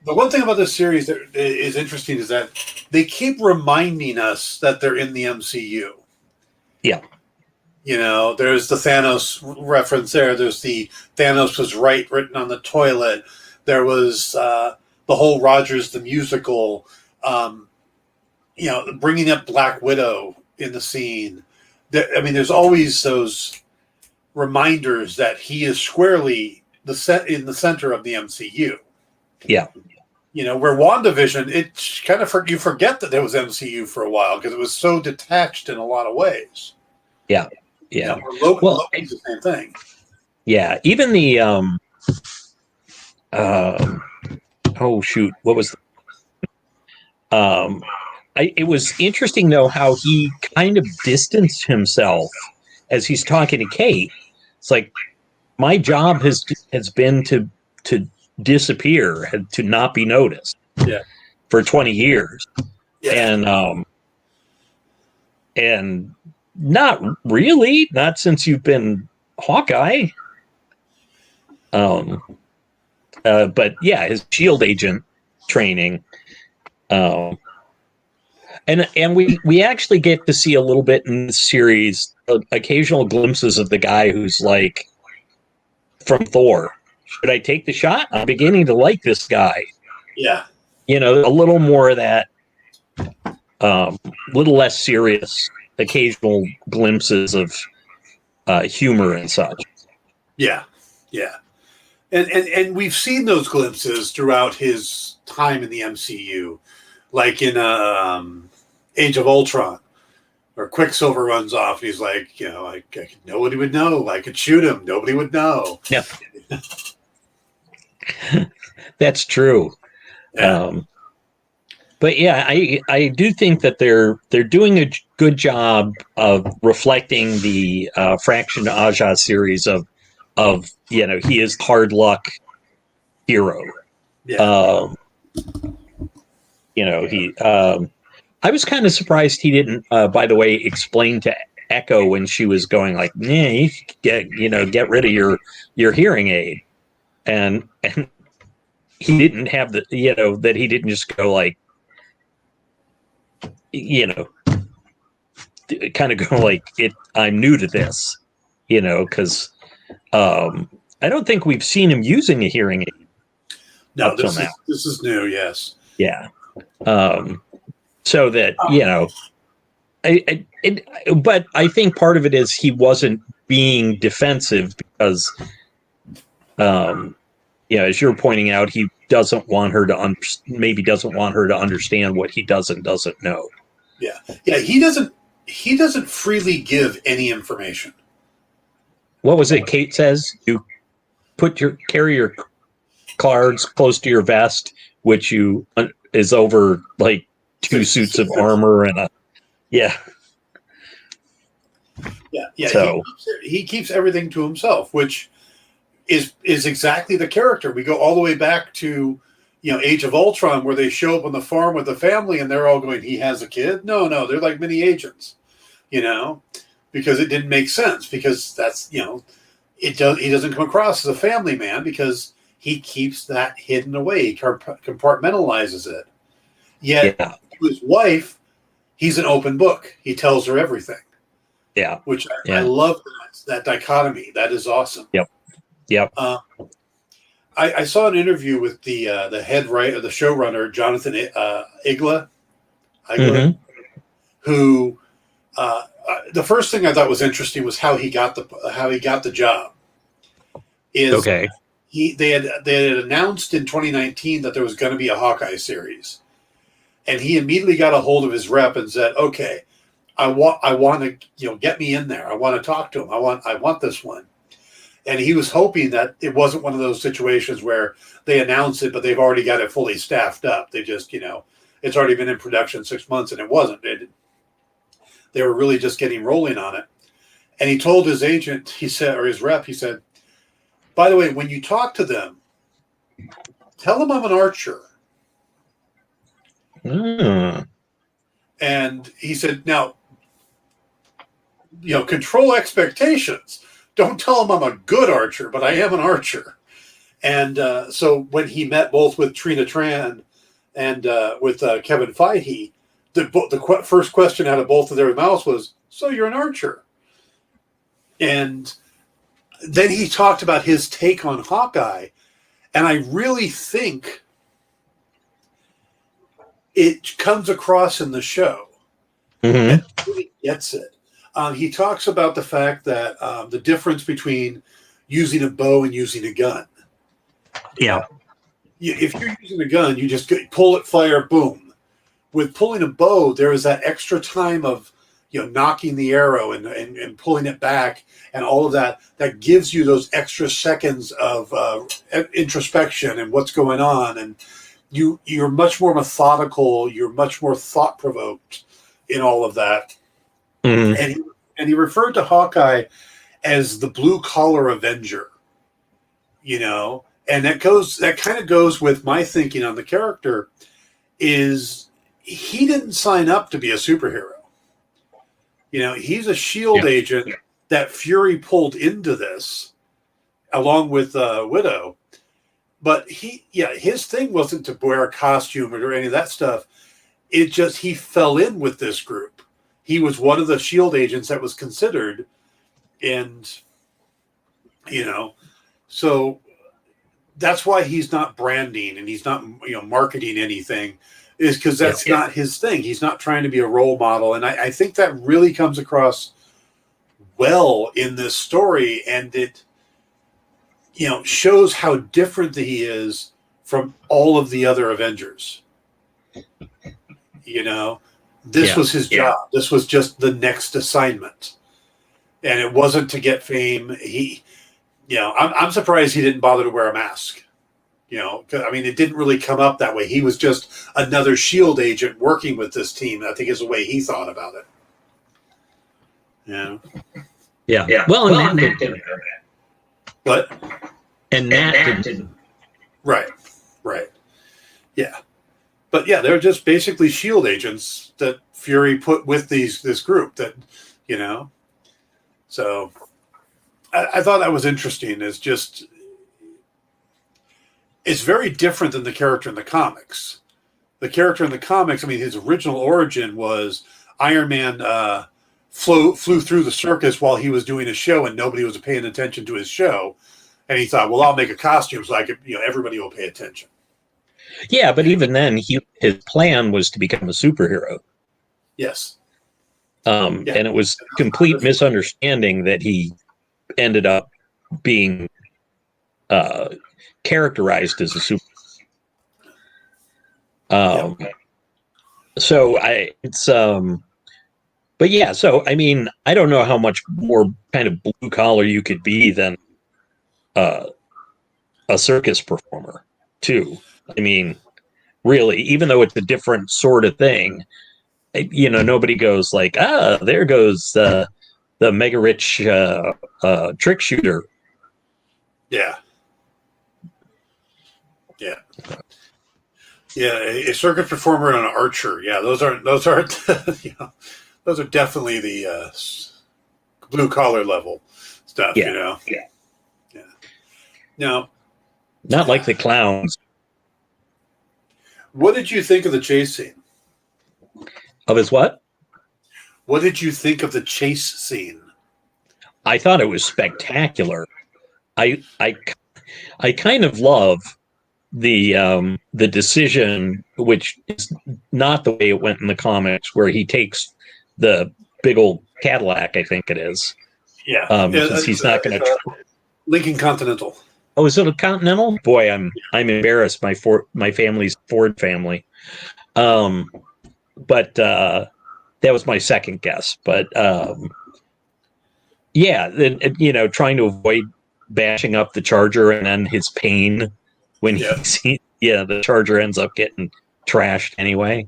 The one thing about this series that is interesting is that they keep reminding us that they're in the MCU. Yeah. You know, there's the Thanos reference there. There's the Thanos was right written on the toilet. There was the whole Rogers the musical. You know, bringing up Black Widow in the scene. There's always those reminders that he is squarely in the center of the MCU. Yeah. You know, where WandaVision, it kind of you forget that there was MCU for a while because it was so detached in a lot of ways. Yeah. Yeah. You know, Loki's the same thing. Yeah. Even the oh shoot, what was it was interesting though how he kind of distanced himself as he's talking to Kate. It's like my job has been to disappear and to not be noticed. Yeah. For 20 years. Yeah. And not really, not since you've been Hawkeye. But yeah, his shield agent training. And we actually get to see a little bit in the series, occasional glimpses of the guy who's like from Thor. Should I take the shot? I'm beginning to like this guy. Yeah. You know, a little more of that, little less serious, occasional glimpses of humor and such. Yeah. Yeah. And we've seen those glimpses throughout his time in the MCU, like in Age of Ultron, where Quicksilver runs off. And he's like, you know, nobody would know. I could shoot him. Nobody would know. Yeah. That's true. Yeah. But yeah, I do think that they're doing a good job of reflecting the Fraction Aja series of you know, he is hard luck hero. Yeah. You know, he I was kind of surprised he didn't by the way explain to Echo when she was going like, nah, you get rid of your hearing aid. And he didn't have the, you know, that he didn't just go like, you know, kind of go like, I'm new to this, you know, because I don't think we've seen him using a hearing aid. No, this is new, yes. Yeah. So that, you know, but I think part of it is he wasn't being defensive because, you know, as you're pointing out, he doesn't want her to understand what he doesn't know. Yeah. Yeah. He doesn't freely give any information. What was it Kate says? You carry your cards close to your vest, which is over like 2 suits of armor and a yeah. So he keeps everything to himself, which is exactly the character. We go all the way back to, you know, Age of Ultron, where they show up on the farm with the family and they're all going, he has a kid? No, they're like mini agents, you know, because it didn't make sense, because that's, you know, he doesn't come across as a family man because he keeps that hidden away. He compartmentalizes it. Yet to his wife, he's an open book. He tells her everything. Yeah. Which I love that dichotomy. That is awesome. Yep. Yep. I saw an interview with the head writer, the showrunner, Jonathan Igla, who the first thing I thought was interesting was how he got the job. They had announced in 2019 that there was going to be a Hawkeye series, and he immediately got a hold of his rep and said, "Okay, I want to, get me in there. I want to talk to him. I want this one. And he was hoping that it wasn't one of those situations where they announce it, but they've already got it fully staffed up. They just, it's already been in production 6 months, and it wasn't. They were really just getting rolling on it. And he told his agent, he said, or his rep, he said, by the way, when you talk to them, tell them I'm an archer. And he said, now, control expectations. Don't tell them I'm a good archer, but I am an archer. And so when he met both with Trina Tran and with Kevin Feige, the first question out of both of their mouths was, so you're an archer. And then he talked about his take on Hawkeye. And I really think it comes across in the show. And really gets it. He talks about the fact that the difference between using a bow and using a gun. Yeah. If you're using a gun, you just pull it, fire, boom. With pulling a bow, there is that extra time of knocking the arrow and pulling it back and all of that. That gives you those extra seconds of introspection and what's going on. And you're much more methodical. You're much more thought-provoked in all of that. And he referred to Hawkeye as the blue-collar Avenger. And that kind of goes with my thinking on the character is he didn't sign up to be a superhero. He's a SHIELD agent that Fury pulled into this along with Widow. But his thing wasn't to wear a costume or any of that stuff. It just, he fell in with this group. He was one of the SHIELD agents that was considered. And, so that's why he's not branding and he's not, marketing anything, is because that's not his thing. He's not trying to be a role model. And I think that really comes across well in this story. And it, shows how different he is from all of the other Avengers. This was his job. This was just the next assignment. And it wasn't to get fame. I'm surprised he didn't bother to wear a mask. 'Cause, it didn't really come up that way. He was just another SHIELD agent working with this team. I think is the way he thought about it. Yeah. Well, and that didn't. But and that didn't. Right. Yeah. But they're just basically SHIELD agents that Fury put with this group that, So I thought that was interesting. It's very different than the character in the comics. The character in the comics, his original origin was Iron Man flew through the circus while he was doing a show and nobody was paying attention to his show. And he thought, well, I'll make a costume so I could, everybody will pay attention. Yeah, but even then, his plan was to become a superhero. Yes. And it was complete misunderstanding that he ended up being characterized as a super. So but yeah, so I don't know how much more kind of blue collar you could be than a circus performer, too. Really, even though it's a different sort of thing, nobody goes like, there goes the mega rich trick shooter. Yeah. A circus performer and an archer. Yeah, those are those are definitely the blue collar level stuff. Yeah. Now, not like the clowns. What did you think of the chase scene? Of his what? What did you think of the chase scene? I thought it was spectacular. I kind of love the decision, which is not the way it went in the comics, where he takes the big old Cadillac, I think it is. Yeah. He's not going to. Lincoln Continental. Oh, is it a Continental? Boy, I'm embarrassed. My family's Ford family. But that that was my second guess. But yeah, trying to avoid bashing up the Charger and then his pain when the Charger ends up getting trashed anyway.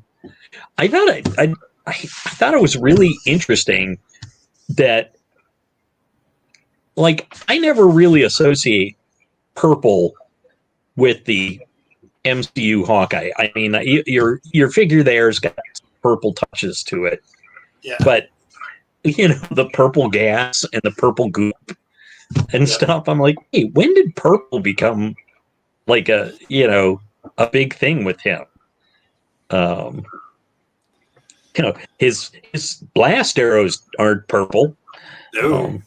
I thought it was really interesting that, like, I never really associate purple with the MCU Hawkeye. I mean, your figure there's got purple touches to it, but the purple gas and the purple goop and stuff. I'm like, hey, when did purple become like a big thing with him? His blast arrows aren't purple. No.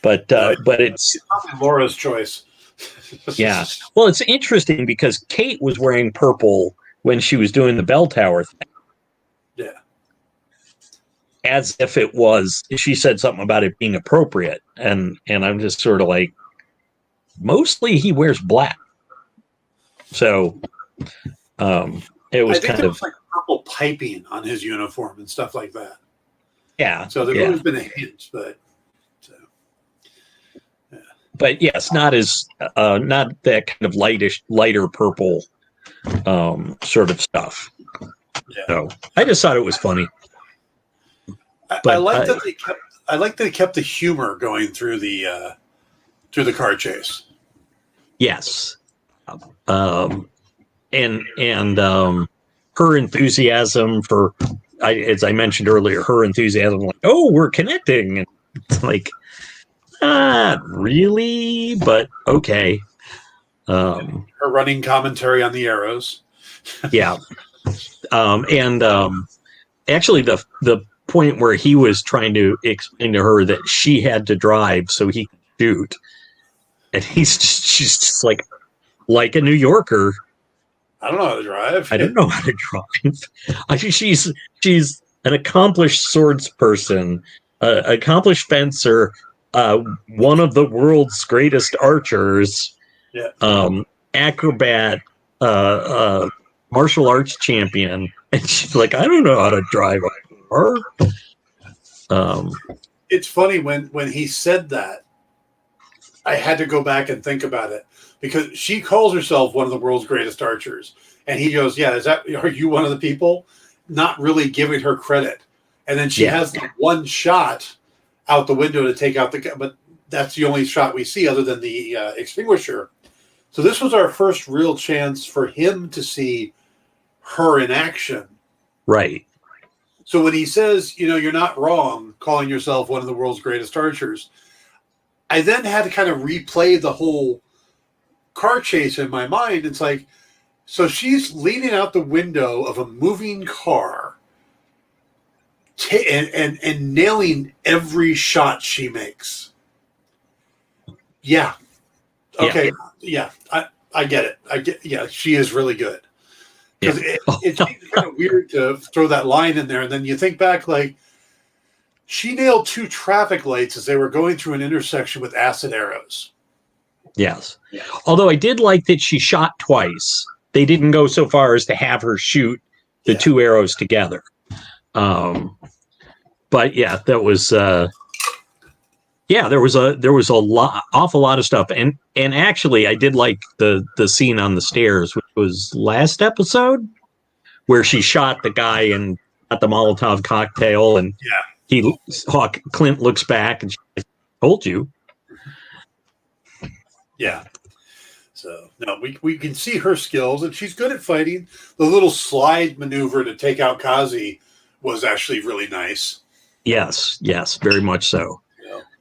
But it's probably Laura's choice. Yeah. Well, it's interesting because Kate was wearing purple when she was doing the bell tower thing. Yeah. As if it was, she said something about it being appropriate. And I'm just sort of like, mostly he wears black. So it was kind of like purple piping on his uniform and stuff like that. Yeah. So there's always been a hint, but but yes, not that kind of lighter purple sort of stuff. Yeah. So I just thought it was funny. I like that they kept the humor going through the car chase. Yes, and her enthusiasm for, as I mentioned earlier, her enthusiasm like, oh, we're connecting, and it's like, not really, but okay. Her running commentary on the arrows. Yeah. And actually the point where he was trying to explain to her that she had to drive so he could shoot. And she's just like a New Yorker. I don't know how to drive. I don't know how to drive. I think she's an accomplished swords person, accomplished fencer, one of the world's greatest archers, acrobat, martial arts champion, and she's like, I don't know how to drive a car. It's funny when he said that, I had to go back and think about it because she calls herself one of the world's greatest archers, and he goes, "Yeah, are you one of the people?" Not really giving her credit, and then she has the one shot out the window to take out but that's the only shot we see other than the extinguisher. So this was our first real chance for him to see her in action. Right. So when he says, you're not wrong calling yourself one of the world's greatest archers, I then had to kind of replay the whole car chase in my mind. It's like, so she's leaning out the window of a moving car and nailing every shot she makes. Yeah. Okay. Yeah. I get it. She is really good. Because it's kind of weird to throw that line in there. And then you think back, like, she nailed 2 traffic lights as they were going through an intersection with acid arrows. Yes. Yeah. Although I did like that she shot twice. They didn't go so far as to have her shoot the 2 arrows together. But yeah, that was there was a awful lot of stuff, and actually I did like the scene on the stairs, which was last episode, where she shot the guy and got the Molotov cocktail, and Clint looks back and she's like, "Told you." Yeah. So no, we can see her skills, and she's good at fighting. The little slide maneuver to take out Kazi was actually really nice. Yes, very much so.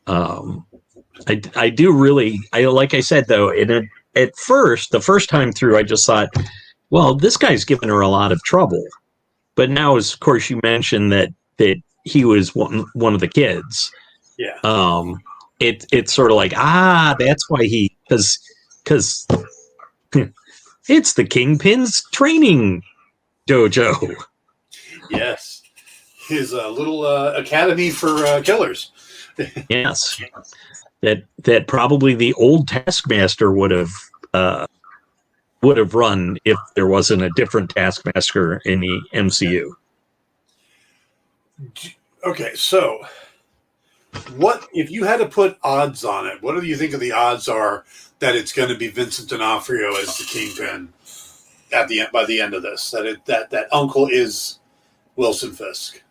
I do really, like I said though, at first, the first time through, I just thought, well, this guy's giving her a lot of trouble. But now, as of course you mentioned that he was one of the kids. Yeah. It's sort of like, that's why because it's the Kingpin's training dojo. Yes. His little academy for killers. Yes, that probably the old Taskmaster would have run if there wasn't a different Taskmaster in the MCU. Okay, so what if you had to put odds on it? What do you think of the odds are that it's going to be Vincent D'Onofrio as the Kingpin at the end, by the end of this? That uncle is Wilson Fisk.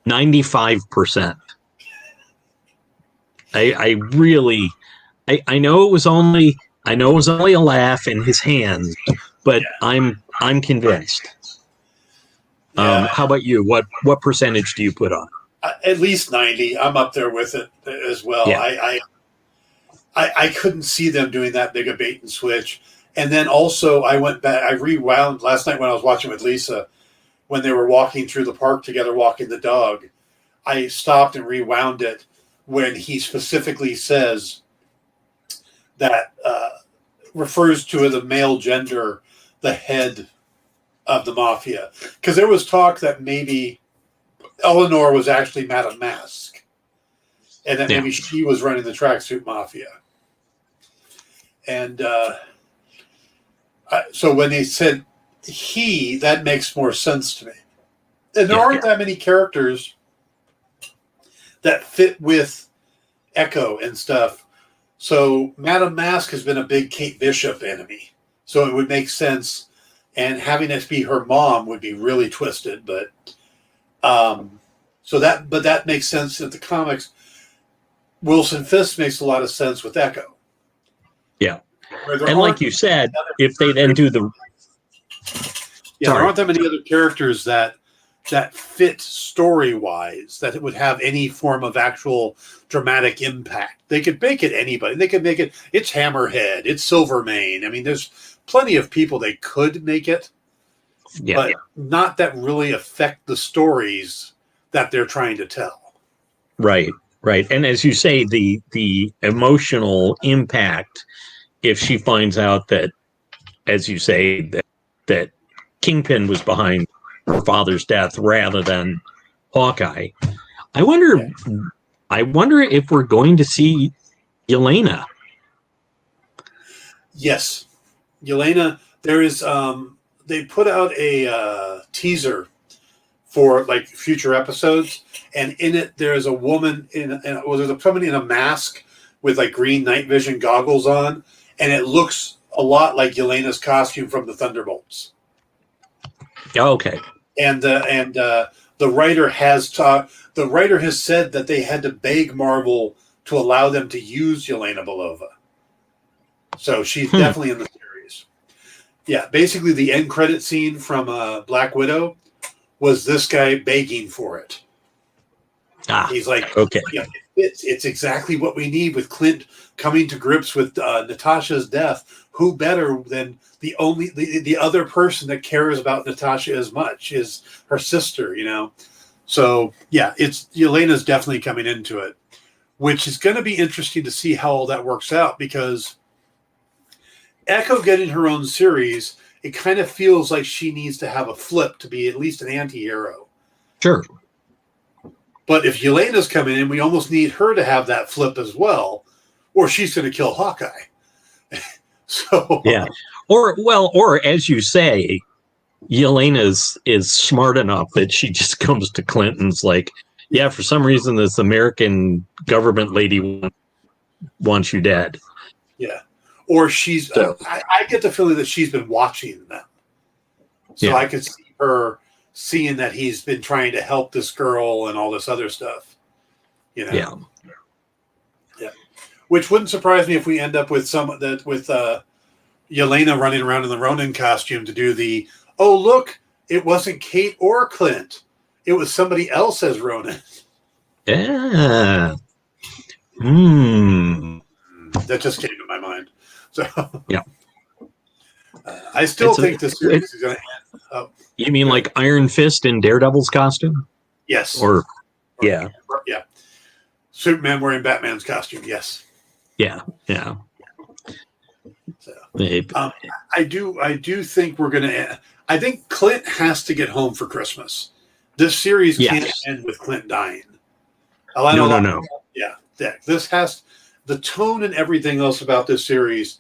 95%. I really, I know it was only a laugh in his hands, but Yeah. I'm convinced. Yeah. How about you? What percentage do you put on? At least 90. I'm up there with it as well. Yeah. I couldn't see them doing that big a bait and switch. And then also I went back, I rewound last night when I was watching with Lisa, when they were walking through the park together, walking the dog. I stopped and rewound it when he specifically says that refers to the male gender, the head of the mafia. Because there was talk that maybe Eleanor was actually Madame Mask, and that maybe she was running the tracksuit mafia. And so when they said he, that makes more sense to me. And there aren't that many characters that fit with Echo and stuff. So Madame Mask has been a big Kate Bishop enemy. So it would make sense. And having it be her mom would be really twisted. But that makes sense in the comics. Wilson Fisk makes a lot of sense with Echo. Yeah. And like you said, if they then do the... Yeah, there aren't that many other characters that fit story-wise, that it would have any form of actual dramatic impact. They could make it anybody. They could make it, it's Hammerhead, it's Silvermane. I mean, there's plenty of people they could make it, but not that really affect the stories that they're trying to tell. Right. And as you say, the emotional impact, if she finds out that, as you say, that Kingpin was behind her father's death rather than Hawkeye. I wonder if we're going to see Yelena. Yes. Yelena, there is they put out a teaser for like future episodes, and in it there's a woman there's somebody in a mask with like green night vision goggles on, and it looks a lot like Yelena's costume from the Thunderbolts. Oh, okay. And the writer has said that they had to beg Marvel to allow them to use Yelena Belova. So she's definitely in the series. Yeah, basically the end credit scene from Black Widow was this guy begging for it. He's like, okay, yeah, it's exactly what we need with Clint coming to grips with Natasha's death. Who better than the other person that cares about Natasha as much is her sister, you know? So yeah, Yelena's definitely coming into it, which is going to be interesting to see how all that works out, because Echo getting her own series, it kind of feels like she needs to have a flip to be at least an anti-hero. Sure. But if Yelena's coming in, we almost need her to have that flip as well, or she's going to kill Hawkeye. So yeah, or as you say, Yelena is smart enough that she just comes to Clinton's like, yeah, for some reason this American government lady wants you dead. Yeah, or she's. I get the feeling that she's been watching them, so I could see her seeing that he's been trying to help this girl and all this other stuff. You know. Yeah. Which wouldn't surprise me if we end up with Yelena running around in the Ronin costume to do the, oh, look, it wasn't Kate or Clint. It was somebody else as Ronin. Yeah. That just came to my mind. So yeah. I still think the series is going to end up. You mean like Iron Fist in Daredevil's costume? Yes. Yeah. Superman wearing Batman's costume, yes. Yeah. So, I do think we're going to. I think Clint has to get home for Christmas. This series can't end with Clint dying. No. Yeah, this has the tone and everything else about this series.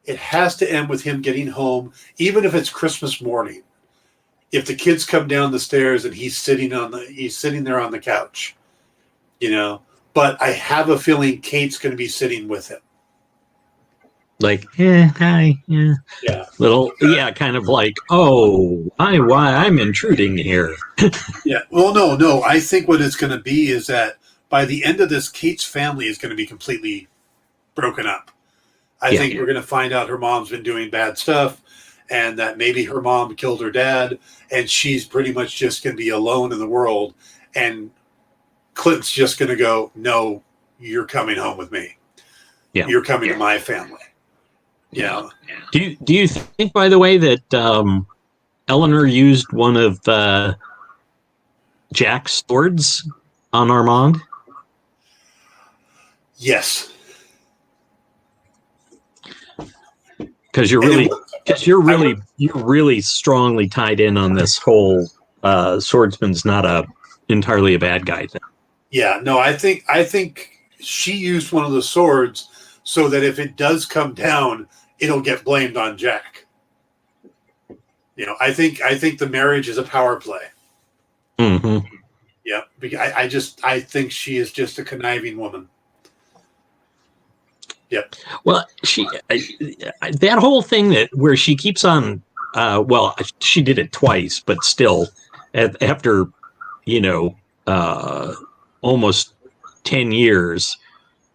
It has to end with him getting home, even if it's Christmas morning. if the kids come down the stairs and he's sitting there on the couch, but I have a feeling Kate's going to be sitting with him. Like, hi, yeah. Little, kind of like, oh, why I'm intruding here. Yeah. Well, no. I think what it's going to be is that by the end of this, Kate's family is going to be completely broken up. I think we're going to find out her mom's been doing bad stuff, and that maybe her mom killed her dad, and she's pretty much just going to be alone in the world. And Clint's just going to go, no, you're coming home with me. Yeah. You're coming to my family. Yeah. Do you think, by the way, that Eleanor used one of Jack's swords on Armand? Yes. Because you're really strongly tied in on this whole swordsman's not entirely a bad guy thing. Yeah, no, I think she used one of the swords so that if it does come down, it'll get blamed on Jack. I think the marriage is a power play. Mm-hmm. Yeah, I think she is just a conniving woman. Yep. Well, that whole thing where she keeps on, she did it twice, but still, after, almost 10 years,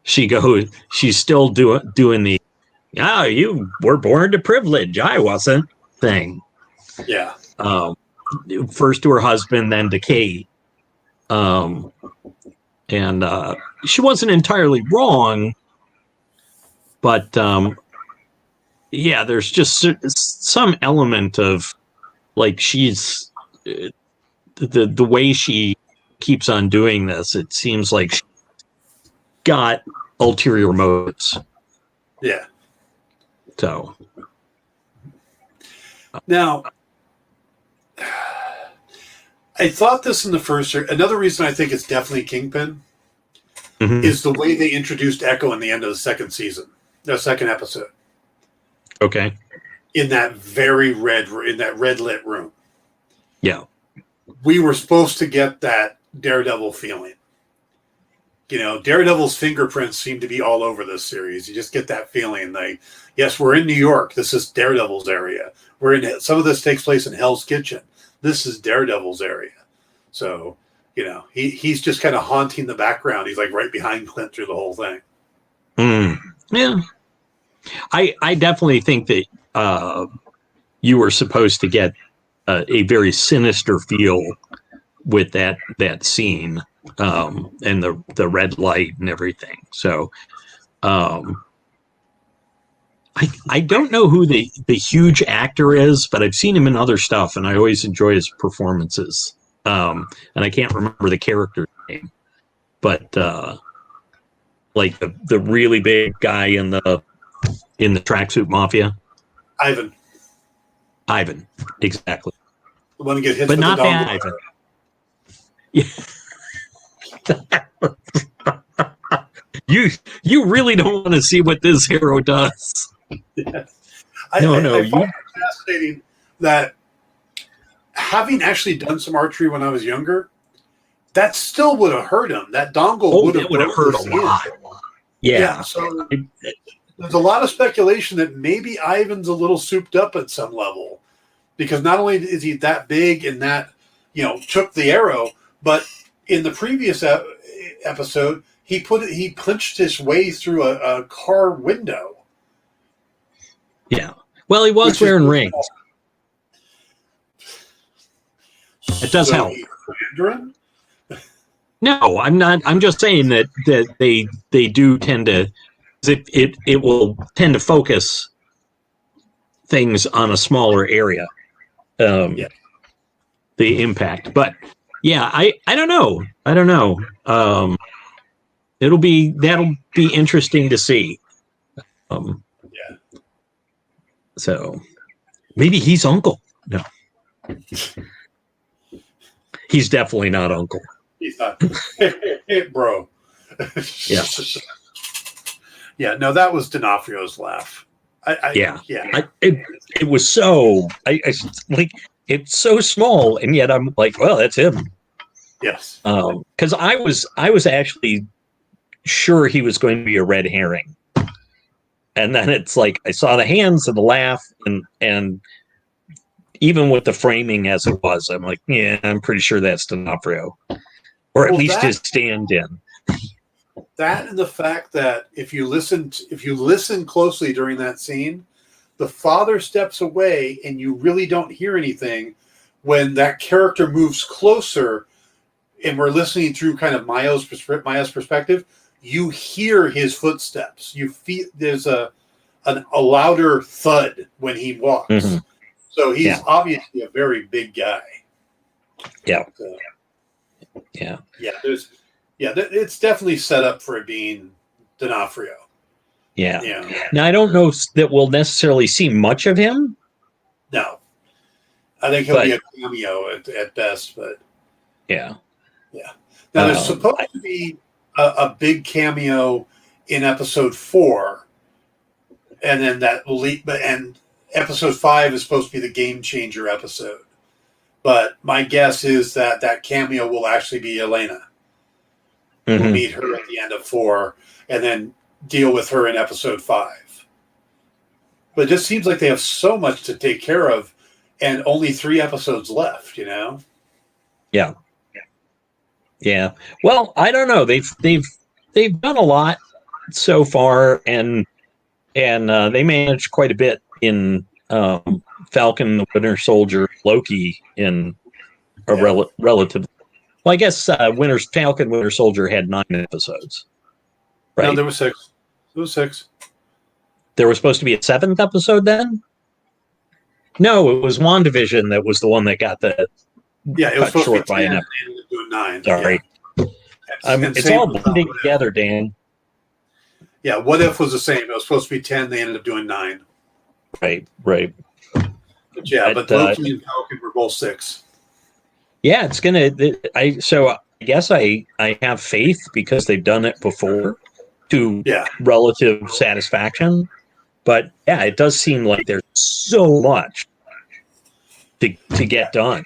she's still doing the, you were born to privilege, I wasn't thing. Yeah. First to her husband, then to Kate. And she wasn't entirely wrong. But there's just some element of like she's the way she keeps on doing this. It seems like she's got ulterior motives. Yeah. So now, I thought this in the first. Another reason I think it's definitely Kingpin is the way they introduced Echo in the end of the second episode. Okay. In that very red lit room. Yeah. We were supposed to get that Daredevil feeling. Daredevil's fingerprints seem to be all over this series. You just get that feeling like, yes, we're in New York. This is Daredevil's area. Some of this takes place in Hell's Kitchen. This is Daredevil's area. So, he's just kind of haunting the background. He's like right behind Clint through the whole thing. Yeah. I definitely think that you were supposed to get a very sinister feel with that scene and the red light and everything. So I don't know who the huge actor is, but I've seen him in other stuff, and I always enjoy his performances. And I can't remember the character's name, but like the really big guy in the Tracksuit Mafia. Ivan, exactly. The one to get hit, but not that Ivan. Yeah. You really don't want to see what this hero does. Yes. I find it fascinating that having actually done some archery when I was younger, that still would have hurt him. That dongle would have hurt a lot. Yeah. So there's a lot of speculation that maybe Ivan's a little souped up at some level, because not only is he that big and that took the arrow, but in the previous episode he punched his way through a car window. Yeah. Well, he was wearing rings. It does help. No, I'm not. I'm just saying that they do tend to. It will tend to focus things on a smaller area. The impact, but yeah, I don't know. That'll be interesting to see. So maybe he's Uncle. No, he's definitely not Uncle. He's not, bro. Yeah. Yeah. No, that was D'Onofrio's laugh. It was so. I like it's so small, and yet I'm like, well, that's him. Yes. Because I was actually sure he was going to be a red herring, and then it's like I saw the hands and the laugh, and even with the framing as it was, I'm like, yeah, I'm pretty sure that's D'Onofrio, or at least his stand-in. That and the fact that if you listen closely during that scene, the father steps away and you really don't hear anything when that character moves closer and we're listening through kind of Maya's perspective. You hear his footsteps. You feel there's a louder thud when he walks. Mm-hmm. So he's obviously a very big guy. Yeah. So, yeah. It's definitely set up for it being D'Onofrio. Yeah. Yeah. Now, I don't know that we'll necessarily see much of him. No. I think he'll be a cameo at best, but yeah. Now there's supposed to be a big cameo in episode 4, and then that will lead. And episode 5 is supposed to be the game changer episode. But my guess is that cameo will actually be Elena. Mm-hmm. We'll meet her at the end of 4, and then deal with her in episode 5. But it just seems like they have so much to take care of, and only 3 episodes left. You know? Yeah. Well, I don't know. They've done a lot so far, and they managed quite a bit in Falcon, the Winter Soldier, Loki in a relative. Well, I guess Falcon, Winter Soldier had 9 episodes. Right? No, there was 6. There was 6. There was supposed to be a 7th episode then? No, it was WandaVision that was the one that got the it was supposed short to be by 10 an and ended up doing 9. Sorry. It's all blending together, Dan. Yeah, What If was the same. It was supposed to be 10. They ended up doing 9. Right. But Loki and Falcon were both 6. Yeah, it's gonna. So I guess I have faith because they've done it before to relative satisfaction. But yeah, it does seem like there's so much to get done.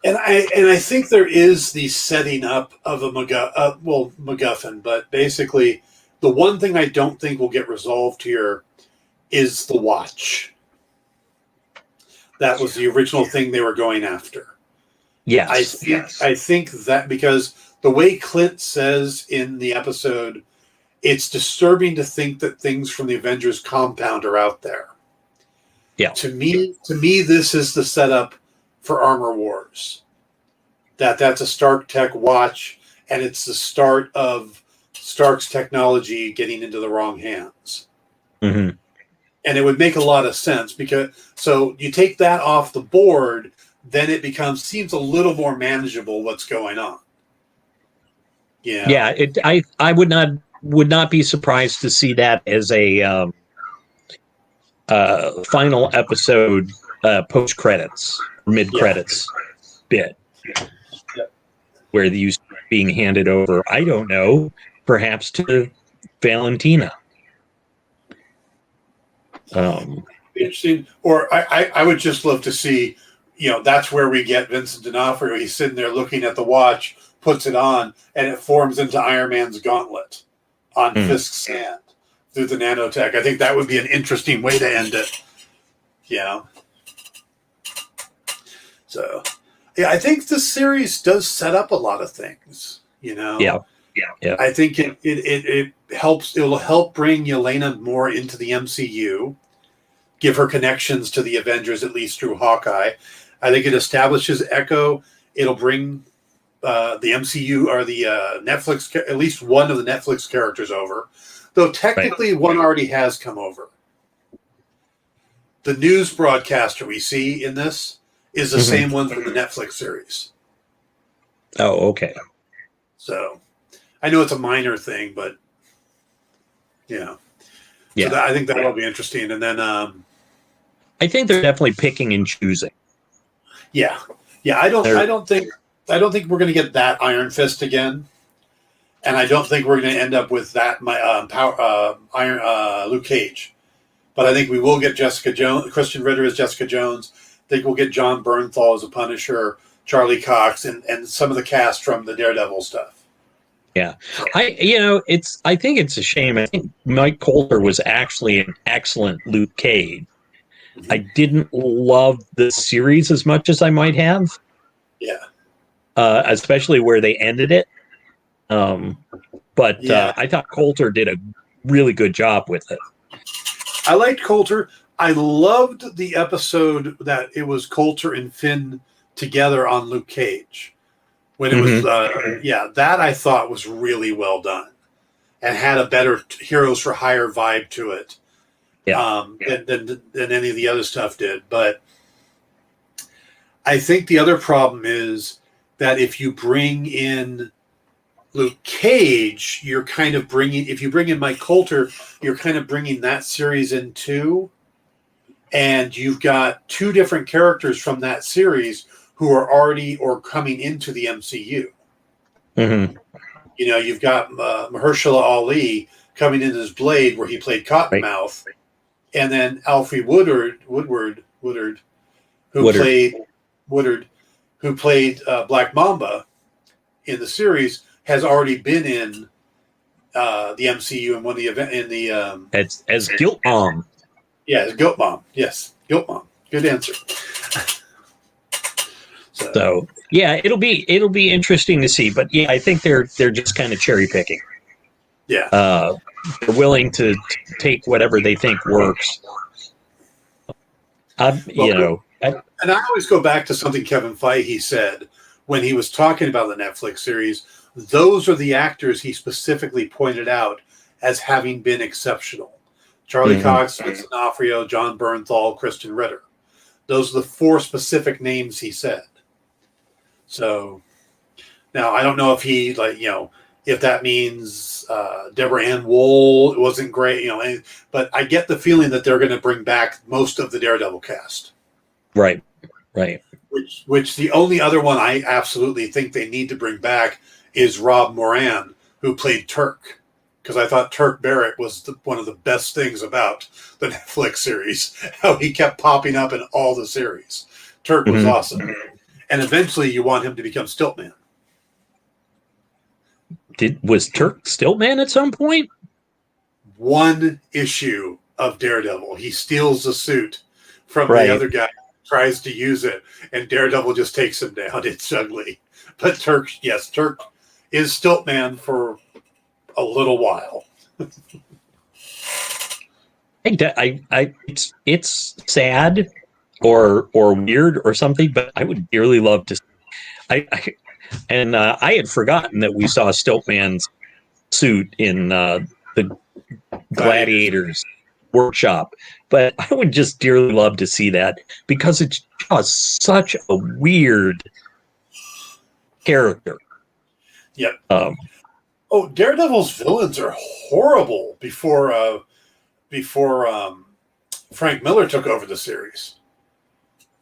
And I think there is the setting up of a MacGuffin, but basically the one thing I don't think will get resolved here is the watch. That was the original thing they were going after. Yes. I think that because the way Clint says in the episode, it's disturbing to think that things from the Avengers compound are out there. Yeah. To me, this is the setup for Armor Wars. That's a Stark Tech watch, and it's the start of Stark's technology getting into the wrong hands. Mm-hmm. And it would make a lot of sense so you take that off the board, then it seems a little more manageable what's going on. Yeah. I would not be surprised to see that as a final episode post credits, mid credits bit, where the use being handed over. I don't know, perhaps to Valentina. Interesting. Or I would just love to see, that's where we get Vincent D'Onofrio. He's sitting there looking at the watch, puts it on, and it forms into Iron Man's gauntlet on Fisk's hand through the nanotech. I think that would be an interesting way to end it. Yeah. So, I think the series does set up a lot of things, Yeah. I think it helps. It will help bring Yelena more into the MCU, give her connections to the Avengers, at least through Hawkeye. I think it establishes Echo. It'll bring the MCU or the Netflix, at least one of the Netflix characters over, though technically one already has come over. The news broadcaster we see in this is the same one from the Netflix series. Oh, okay. So I know it's a minor thing, but So I think that'll be interesting. And then I think they're definitely picking and choosing. Yeah. I don't think we're going to get that Iron Fist again, and I don't think we're going to end up with that Luke Cage. But I think we will get Jessica Jones, Christian Ritter as Jessica Jones. think we'll get John Bernthal as a Punisher, Charlie Cox, and some of the cast from the Daredevil stuff. Yeah, I think it's a shame. I think Mike Coulter was actually an excellent Luke Cage. Mm-hmm. I didn't love the series as much as I might have. Yeah. Especially where they ended it. But I thought Coulter did a really good job with it. I liked Coulter. I loved the episode that it was Coulter and Finn together on Luke Cage. When it was, that I thought was really well done and had a better Heroes for Hire vibe to it than any of the other stuff did. But I think the other problem is that if you bring in Luke Cage, you're kind of if you bring in Mike Coulter, you're kind of bringing that series in too. And you've got two different characters from that series who are already or coming into the MCU. Mm-hmm. You've got Mahershala Ali coming in as Blade, where he played Cottonmouth, and then Alfre Woodard, who played Black Mamba in the series, has already been in the MCU and won the event in the as Guilt Mom. Yeah, as Guilt Mom. Yes, Guilt Mom. Good answer. So yeah, it'll be interesting to see. But yeah, I think they're just kind of cherry picking. Yeah, they're willing to take whatever they think works. And I always go back to something Kevin Feige said when he was talking about the Netflix series. Those are the actors he specifically pointed out as having been exceptional. Charlie Cox, Vincent D'Onofrio, John Bernthal, Kristen Ritter. Those are the four specific names he said. So now I don't know if he if that means Deborah Ann Wool wasn't great, but I get the feeling that they're going to bring back most of the Daredevil cast. Right. Which the only other one I absolutely think they need to bring back is Rob Moran, who played Turk. Because I thought Turk Barrett was one of the best things about the Netflix series, how he kept popping up in all the series. Turk was awesome. And eventually you want him to become Stiltman. Was Turk Stiltman at some point? One issue of Daredevil. He steals the suit from the other guy, tries to use it, and Daredevil just takes him down. It's ugly. But Turk is Stiltman for a little while. It's sad or weird or something, but I would dearly love to. I had forgotten that we saw Stiltman's suit in the Gladiators workshop, but I would just dearly love to see that because it's just such a weird character. Yep. Daredevil's villains are horrible before Frank Miller took over the series.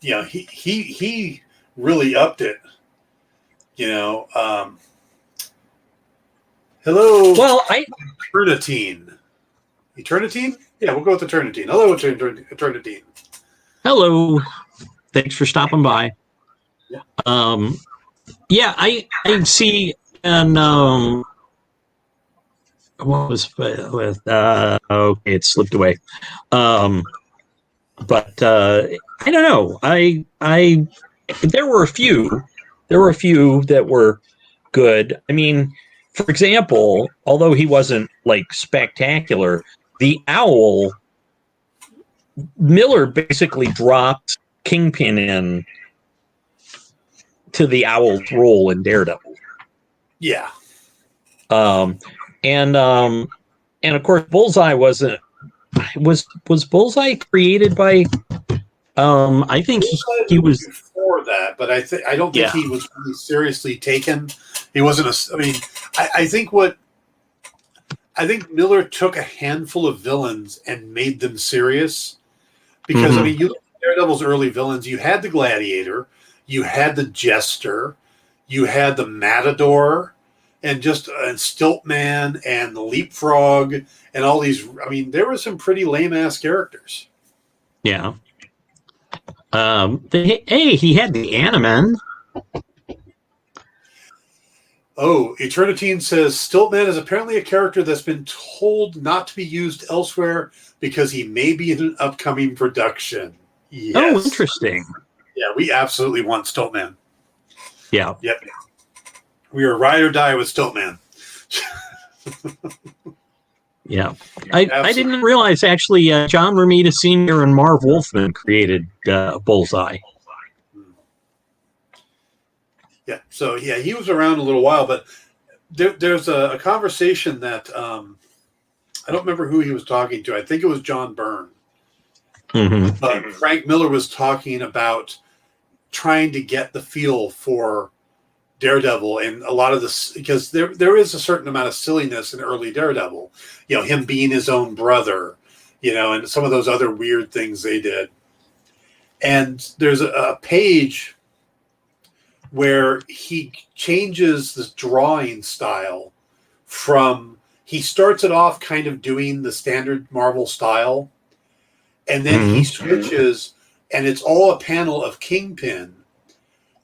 He really upped it. Hello. Well, Eternitine. Eternitine? Yeah, we'll go with Eternitine. Hello, Eternitine. Hello. Thanks for stopping by. Yeah. I see. And what was with? Okay, it slipped away. But I don't know. There were a few that were good. I mean, for example, although he wasn't like spectacular, the Owl, Miller basically dropped Kingpin in to the Owl's role in Daredevil. Yeah. And of course Bullseye was Bullseye created by I think he was before that, but I don't think he was really seriously taken. He wasn't I think Miller took a handful of villains and made them serious because you look at Daredevil's early villains, you had the Gladiator, you had the Jester, you had the Matador, and Stiltman and the Leapfrog and all these. I mean, there were some pretty lame ass characters. Yeah. Hey, he had the Animan. Oh, Eternitine says Stiltman is apparently a character that's been told not to be used elsewhere because he may be in an upcoming production. Yes. Oh, interesting. Yeah, we absolutely want Stiltman. Yeah. Yep. We are ride or die with Stiltman. Yeah. I didn't realize, actually, John Romita Sr. and Marv Wolfman created Bullseye. Yeah, so yeah, he was around a little while, but there's a conversation that I don't remember who he was talking to. I think it was John Byrne. Mm-hmm. But Frank Miller was talking about trying to get the feel for Daredevil, and a lot of this, because there is a certain amount of silliness in early Daredevil, him being his own brother, and some of those other weird things they did. And there's a page where he changes the drawing style from, he starts it off kind of doing the standard Marvel style, and then he switches, and it's all a panel of Kingpin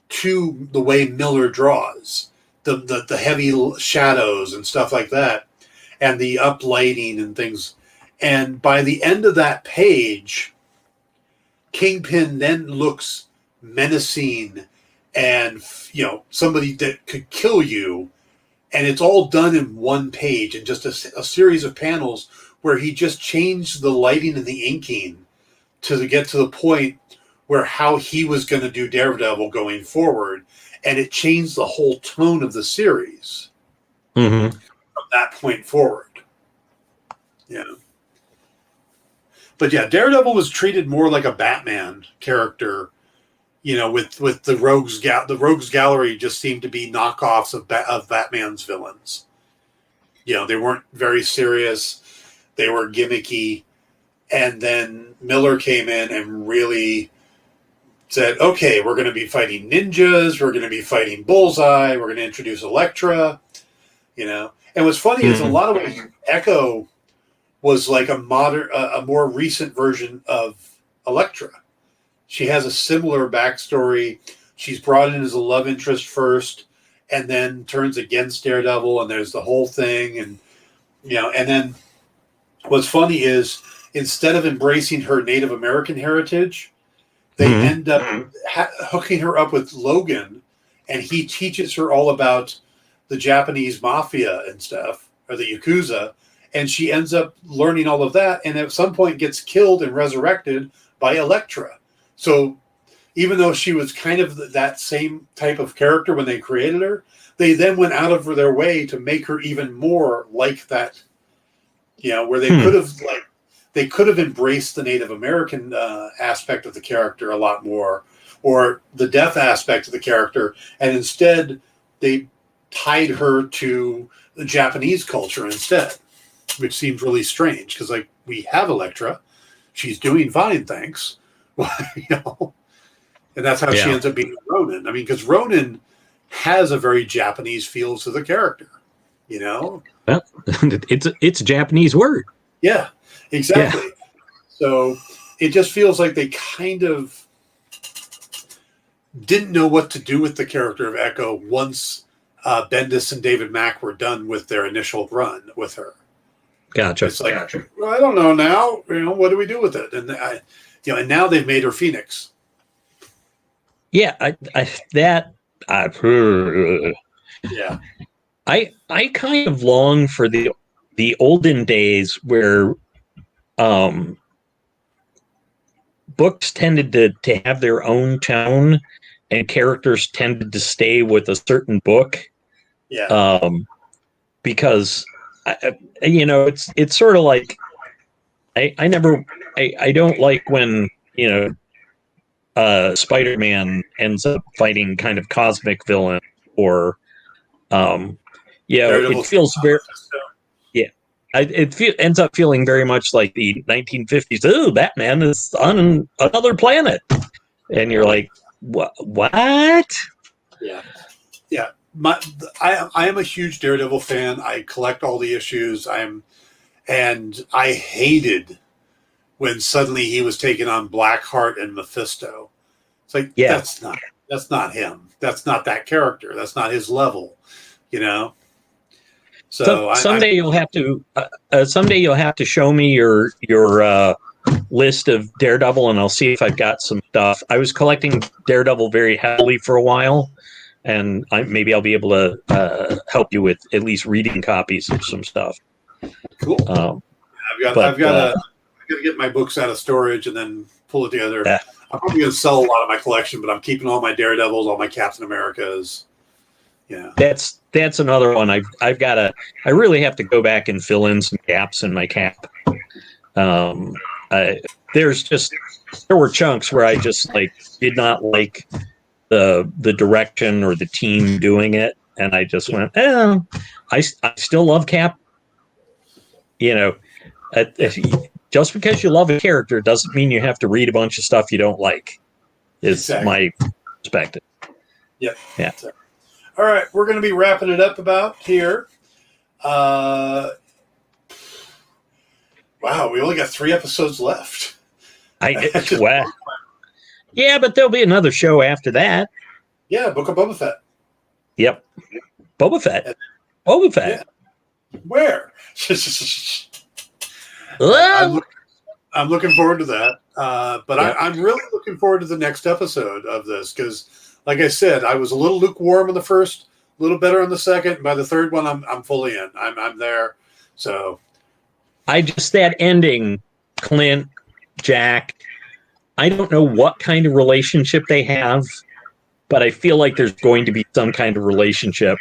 to the way Miller draws, the heavy shadows and stuff like that, and the uplighting and things. And by the end of that page, Kingpin then looks menacing and somebody that could kill you, and it's all done in one page and just a series of panels where he just changed the lighting and the inking to get to the point where how he was going to do Daredevil going forward, and it changed the whole tone of the series from that point forward. But yeah, Daredevil was treated more like a Batman character. With the Rogues Gallery just seemed to be knockoffs of Batman's villains. They weren't very serious. They were gimmicky. And then Miller came in and really said, okay, we're going to be fighting ninjas. We're going to be fighting Bullseye. We're going to introduce Elektra. And what's funny is a lot of ways Echo was like a more recent version of Elektra. She has a similar backstory. She's brought in as a love interest first, and then turns against Daredevil, and there's the whole thing. And and then what's funny is instead of embracing her Native American heritage, they end up hooking her up with Logan, and he teaches her all about the Japanese mafia and stuff, or the Yakuza, and she ends up learning all of that, and at some point gets killed and resurrected by Elektra. So even though she was kind of that same type of character when they created her, they then went out of their way to make her even more like that, where they could have embraced the Native American aspect of the character a lot more, or the death aspect of the character, and instead they tied her to the Japanese culture instead, which seems really strange because we have Elektra, she's doing fine, thanks. And that's how she ends up being Ronin. I mean, because Ronin has a very Japanese feel to the character, Well, it's a Japanese word. Yeah, exactly. Yeah. So it just feels like they kind of didn't know what to do with the character of Echo once Bendis and David Mack were done with their initial run with her. Gotcha. It's like, well, I don't know now. What do we do with it? And and now they've made her Phoenix. Yeah, I kind of long for the olden days where books tended to have their own tone and characters tended to stay with a certain book. Yeah. Because it's sort of like I don't like when Spider-Man ends up fighting kind of cosmic villain, or it feels very ends up feeling very much like the 1950s. Oh, Batman is on another planet, and you're like, what? Yeah. I am a huge Daredevil fan. I collect all the issues. And I hated when suddenly he was taking on Blackheart and Mephisto. It's like, Yeah. that's not him. That's not that character. That's not his level, you know? So someday you'll have to show me your list of Daredevil, and I'll see if I've got some stuff. I was collecting Daredevil very heavily for a while, and maybe I'll be able to help you with at least reading copies of some stuff. Cool. I've got to get my books out of storage and then pull it together. I'm probably going to sell a lot of my collection, but I'm keeping all my Daredevils, all my Captain Americas. Yeah, that's another one. I really have to go back and fill in some gaps in my cap. There were chunks where I just did not like the direction or the team doing it, and I just went, I still love Cap. You know, just because you love a character doesn't mean you have to read a bunch of stuff you don't like. Is my perspective. Yep. Yeah. All right, we're going to be wrapping it up about here. Wow, we only got 3 episodes left. Well, yeah, but there'll be another show after that. Yeah, Book of Boba Fett. Yep. Boba Fett. Boba Fett. Yeah. Where? I'm looking forward to that. But yeah. I'm really looking forward to the next episode of this because, like I said, I was a little lukewarm in the first, a little better on the second. And by the third one, I'm fully in. I'm there. So, that ending, Clint, Jack. I don't know what kind of relationship they have, but I feel like there's going to be some kind of relationship.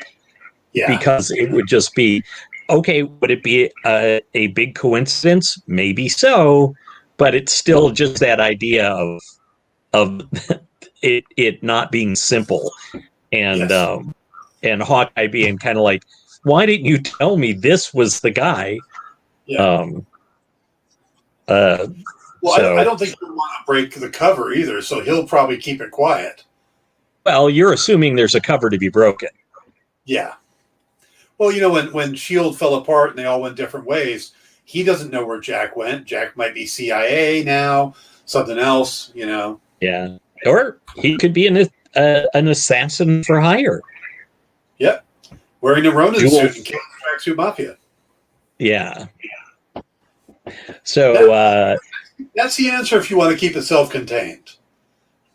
Yeah. Because it would just be, okay, would it be a big coincidence? Maybe so, but it's still just that idea of it not being simple, and yes. And Hawkeye being kind of like, why didn't you tell me this was the guy? Yeah. I don't think he'll want to break the cover either, so he'll probably keep it quiet. Well, you're assuming there's a cover to be broken. Yeah. Well, you know, when S.H.I.E.L.D. fell apart and they all went different ways, he doesn't know where Jack went. Jack might be CIA now, something else, you know. Yeah. Or he could be an assassin for hire. Yep. Wearing a Ronin suit and killing the Tracksuit Mafia. Yeah. So that's the answer if you want to keep it self-contained.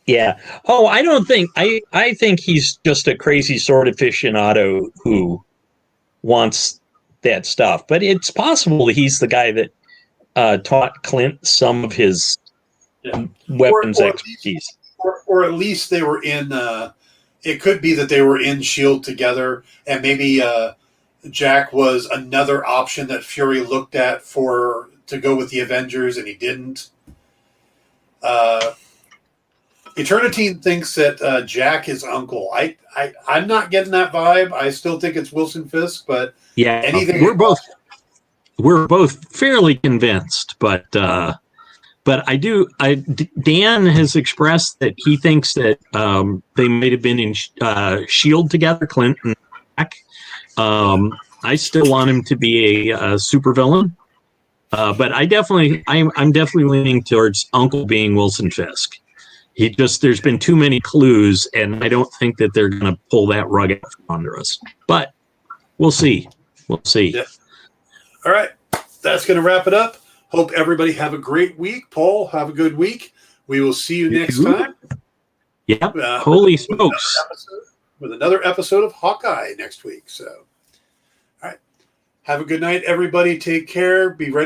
Yeah. Oh, I think he's just a crazy sword aficionado who wants that stuff. But it's possible he's the guy that taught Clint some of his weapons expertise. Or at least they were in it could be that they were in S.H.I.E.L.D. together, and maybe Jack was another option that Fury looked at to go with the Avengers, and he didn't. Eternity thinks that Jack is uncle. I'm not getting that vibe. I still think it's Wilson Fisk, but yeah, anything. We're both fairly convinced, but I do. Dan has expressed that he thinks that they might have been in S.H.I.E.L.D. together, Clint and Jack. I still want him to be a supervillain, but I'm definitely leaning towards Uncle being Wilson Fisk. There's been too many clues, and I don't think that they're going to pull that rug out from under us. But we'll see. We'll see. Yeah. All right. That's going to wrap it up. Hope everybody have a great week. Paul, have a good week. We will see you next time. Yeah. Holy smokes. With another episode of Hawkeye next week. So, all right. Have a good night, everybody. Take care. Be ready